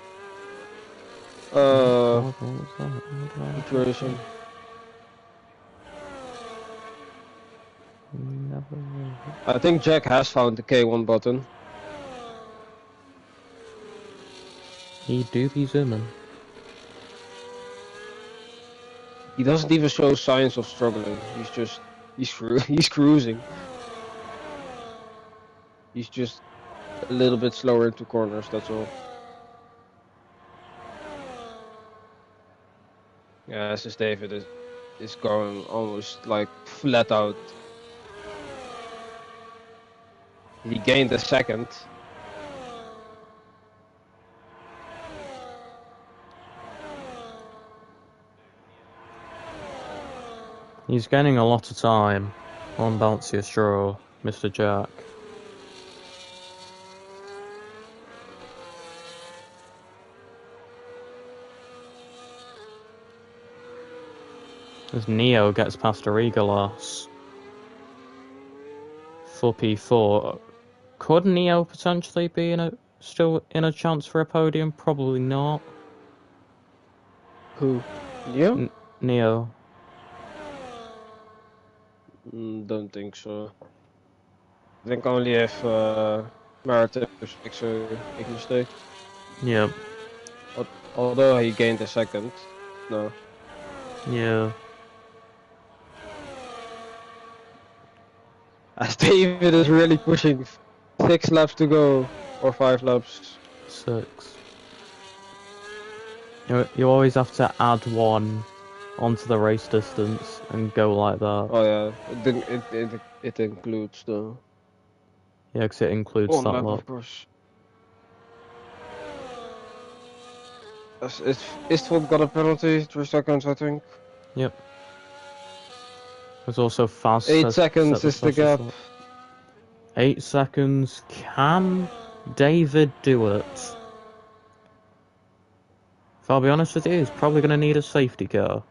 situation. I think Jack has found the K1 button. He do be zooming. He doesn't even show signs of struggling. He's cruising. He's just a little bit slower into corners, that's all. Yeah, this is David is going almost like flat out. He gained a second. He's gaining a lot of time on Bouncy Straw, Mr. Jack. As Neo gets past Arigalas for P4, could Neo potentially be still in a chance for a podium? Probably not. Who? Neo? Neo. Don't think so. I think only if Marathon makes a big mistake. Yeah. Although he gained a second. No. Yeah. As David is really pushing 6 laps to go, or 5 laps. 6. You always have to add 1 onto the race distance and go like that. Oh yeah, it includes the... Yeah, because it includes that lap, lap. of course. Istvold got a penalty, 3 seconds I think. Yep. There's also fast. 8 seconds is the gap. 8 seconds. Can David do it? If I'll be honest with you, he's probably going to need a safety car.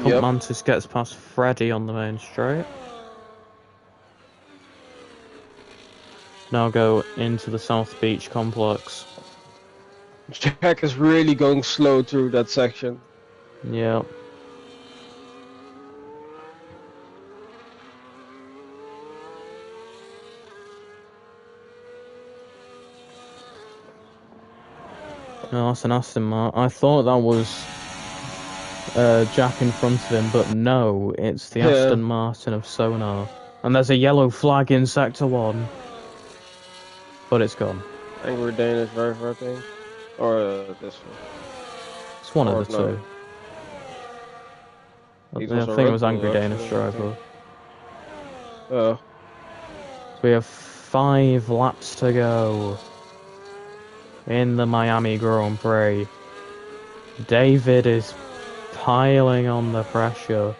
Pump Mantis gets past Freddy on the main straight. Now go into the South Beach complex. Jack is really going slow through that section. Yeah. No, that's an Aston Martin. I thought that was Jack in front of him, but no, it's the Aston Martin of Sonar. And there's a yellow flag in Sector 1. But it's gone. Angry Danish driver, I think. Or this one. It's one Or of the no. two. It I was a think it Red was Bull Angry Danish actually, I think. Driver. Oh. So we have 5 laps to go in the Miami Grand Prix. David is piling on the pressure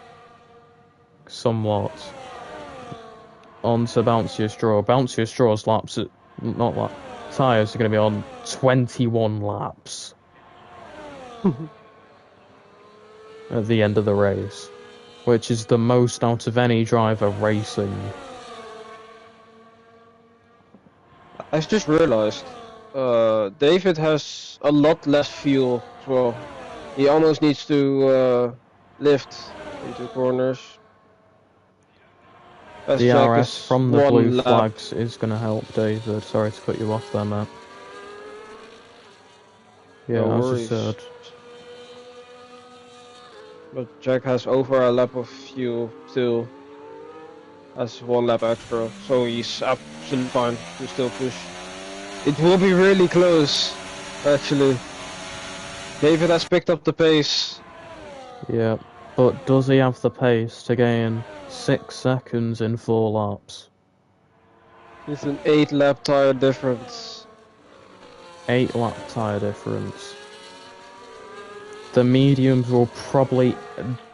somewhat onto Bouncy Straw. Bouncy Straw's laps at not lap tyres are going to be on 21 laps at the end of the race, which is the most out of any driver racing. I just realized, David has a lot less fuel as well. He almost needs to lift into corners. As The Jack RS is from the blue 1 lap. flags is going to help David. Sorry to cut you off there, Matt. No Yeah, as you said. worries. But Jack has over a lap of fuel still. Has 1 lap extra, so he's absolutely fine to still push. It will be really close, actually. David has picked up the pace. Yeah, but does he have the pace to gain 6 seconds in 4 laps? It's an 8 lap tire difference. 8 lap tyre difference. The mediums will probably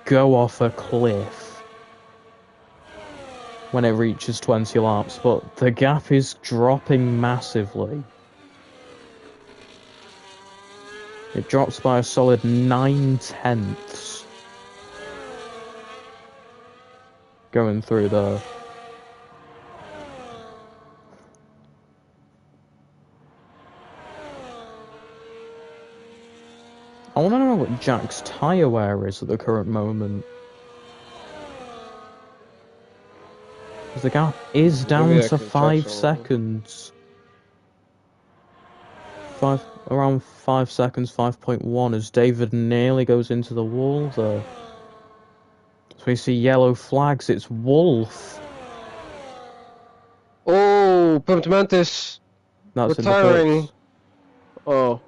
go off a cliff when it reaches 20 laps, but the gap is dropping massively. It drops by a solid 9/10 going through there. I want to know what Jack's tyre wear is at the current moment. Because the gap is down Maybe I to can check 5 something. seconds. Around 5 seconds, 5.1, as David nearly goes into the wall there. So we see yellow flags, it's Wolf. Oh, Pumped Mantis That's in the retiring. pits. Oh,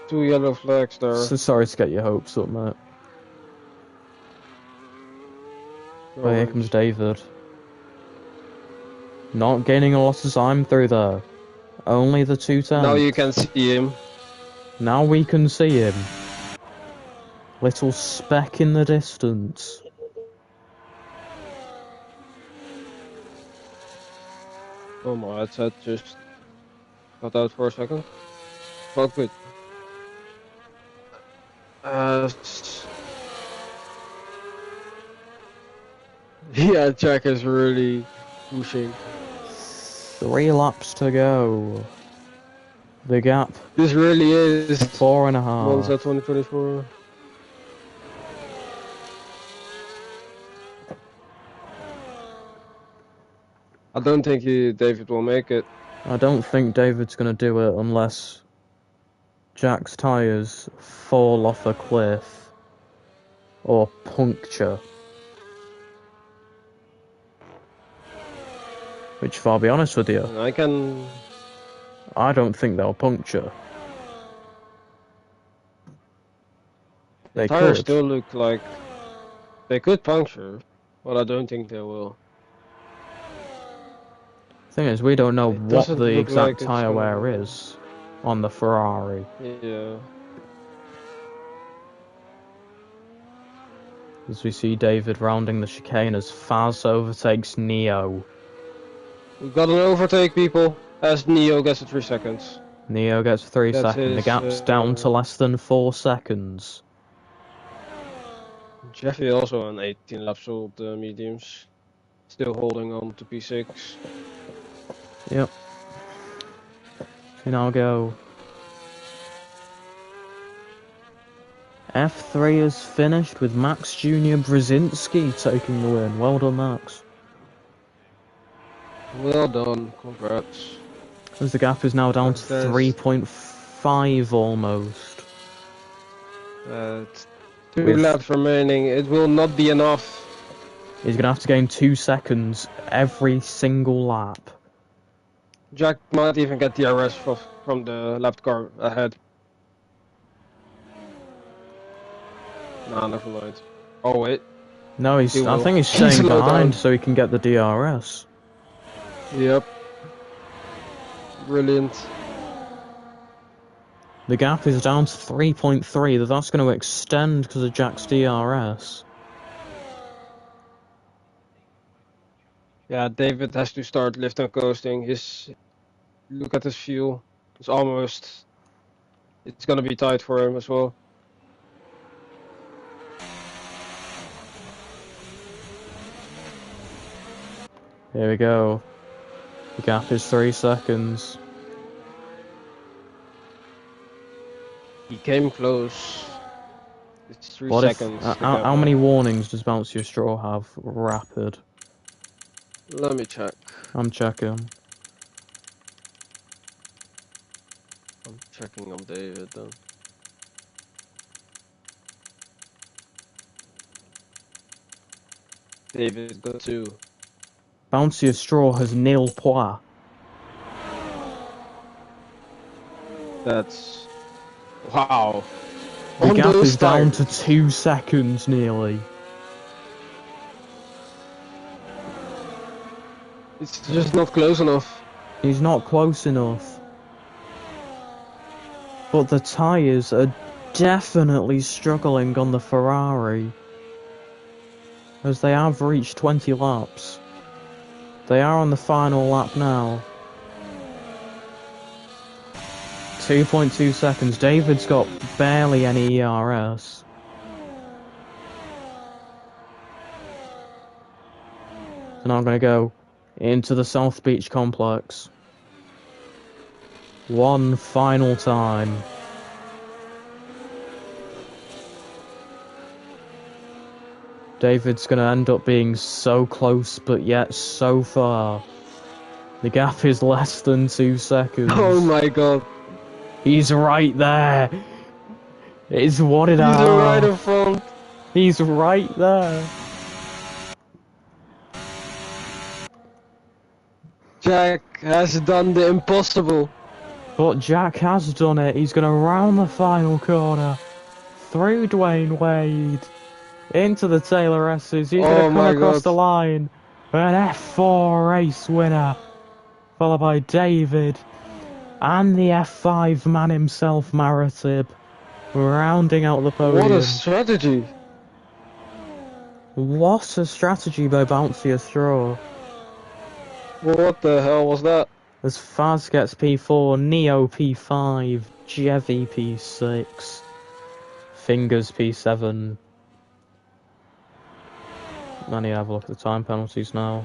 2 yellow flags there. So sorry to get your hopes up, mate. No But here worries. comes David. Not gaining a lot of time through there. Only the 2/10. Now you can see him. Now we can see him. Little speck in the distance. Oh, my headset just cut out for a second. Well, good. Yeah, Jack is really pushing. 3 laps to go. The gap, This really is 4.5. Monza 2024. I don't think David will make it. I don't think David's going to do it unless Jack's tyres fall off a cliff or puncture. Which, if I'll be honest with you, I don't think they'll puncture. The They tires could. still look like they could puncture, but I don't think they will. Thing is, we don't know It what doesn't the look exact like it's tyre gonna wear happen. is on the Ferrari. Yeah. As we see David rounding the chicane as Faz overtakes Neo. We've got an overtake, people, as Neo gets to 3 seconds. Neo gets 3 That's seconds. The his, gap's down to less than 4 seconds. Jeffy also on 18 laps old mediums. Still holding on to P6. Yep. So now go. F3 is finished with Max Jr. Brzezinski taking the win. Well done, Max. Well done, congrats. As the gap is now down to 3.5 almost. 2 laps remaining. It will not be enough. He's going to have to gain 2 seconds every single lap Jack might even get TYRES from the left car ahead. Nah, never mind. Oh wait, No, he I will. think he's He's staying slowed behind down. so he can get the DRS. Yep. Brilliant. The gap is down to 3.3. That's going to extend because of Jack's DRS. Yeah, David has to start lift and coasting. Look at his fuel. It's almost. It's gonna be tight for him as well. Here we go. The gap is 3 seconds. He came close. It's 3 What if... seconds. The gap how now. many warnings does Bounce Your Straw have? Rapid. Let me check. I'm checking. I'm checking on David then. David got 2. Bounce Your Straw has nil points. That's wow. The On gap those is down to tires. 2 seconds nearly. It's just not close enough. He's not close enough. But the tyres are definitely struggling on the Ferrari, as they have reached 20 laps. They are on the final lap now. 2.2 seconds. David's got barely any ERS. So now I'm going to go into the South Beach complex. One final time. David's going to end up being so close, but yet so far. The gap is less than 2 seconds. Oh my god. He's right there. It's what it He's right are. in front. He's right there. Jack has done the impossible. But Jack has done it. He's going to round the final corner. Through Dwayne Wade. Into the Taylor S's. He's going Oh to come my across god. the line. An F4 race winner. Followed by David. And the F5 man himself, Maratib. Rounding out the What a podium. strategy. What a strategy by Bouncy Straw. What the hell was that? As Faz gets P4, Neo P5, Jevy P6, Fingers P7. I need to have a look at the time penalties now.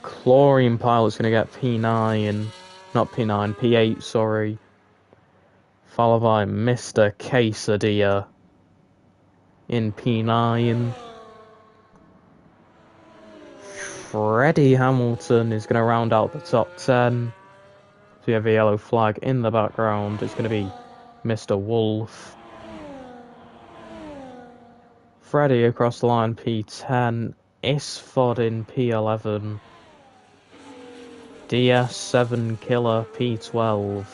Chlorine Pilot's going to get P9, not P9, P8, sorry. Followed by Mr. Quesadilla in P9. Freddie Hamilton is going to round out the top 10. So you have a yellow flag in the background. It's going to be Mr. Wolf. Freddie across the line P10. Isfod in P11. DS7 Killer P12.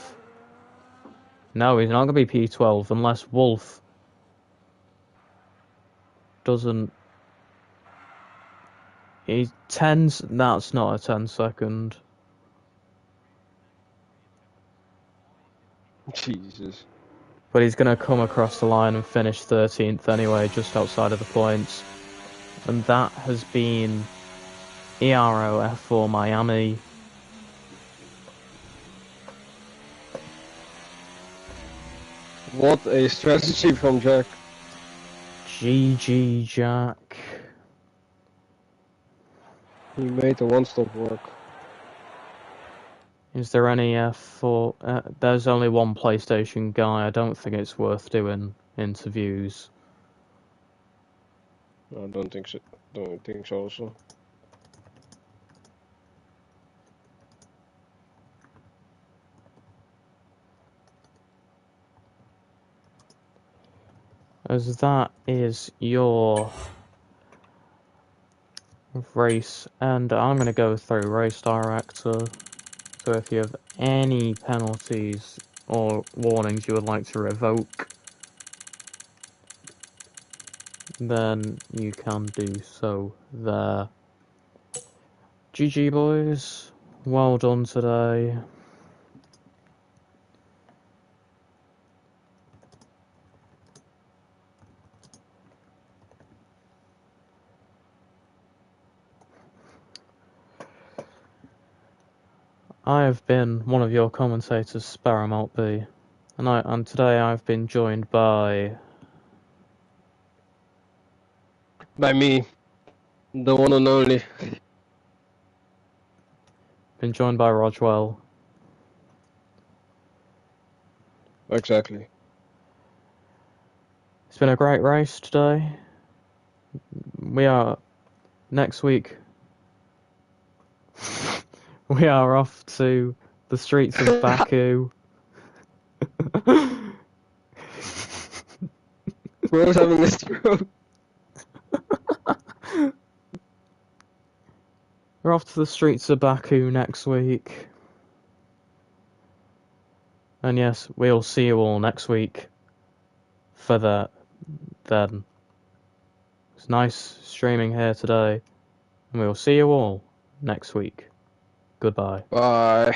No, he's not going to be P12 unless Wolf doesn't... He 10's... That's not a 10-second. Jesus. But he's going to come across the line and finish 13th anyway, just outside of the points. And that has been ERO F4 Miami. What a strategy from Jack. GG Jack. He made the one-stop work. Is there any F4? There's only one PlayStation guy. I don't think it's worth doing interviews. I don't think so. Don't think so also. As that is your race, and I'm going to go through Race Director. So if you have any penalties or warnings you would like to revoke, then you can do so there. GG boys, well done today. I have been one of your commentators, Sparamount B, and today I've been joined by me, the one and only. Rodwell. Exactly. It's been a great race today. We are next week. We are off to the streets of Baku. Bro's having a stroke. We're off to the streets of Baku next week. And yes, we'll see you all next week for that then. It's nice streaming here today, and we'll see you all next week. Goodbye. Bye.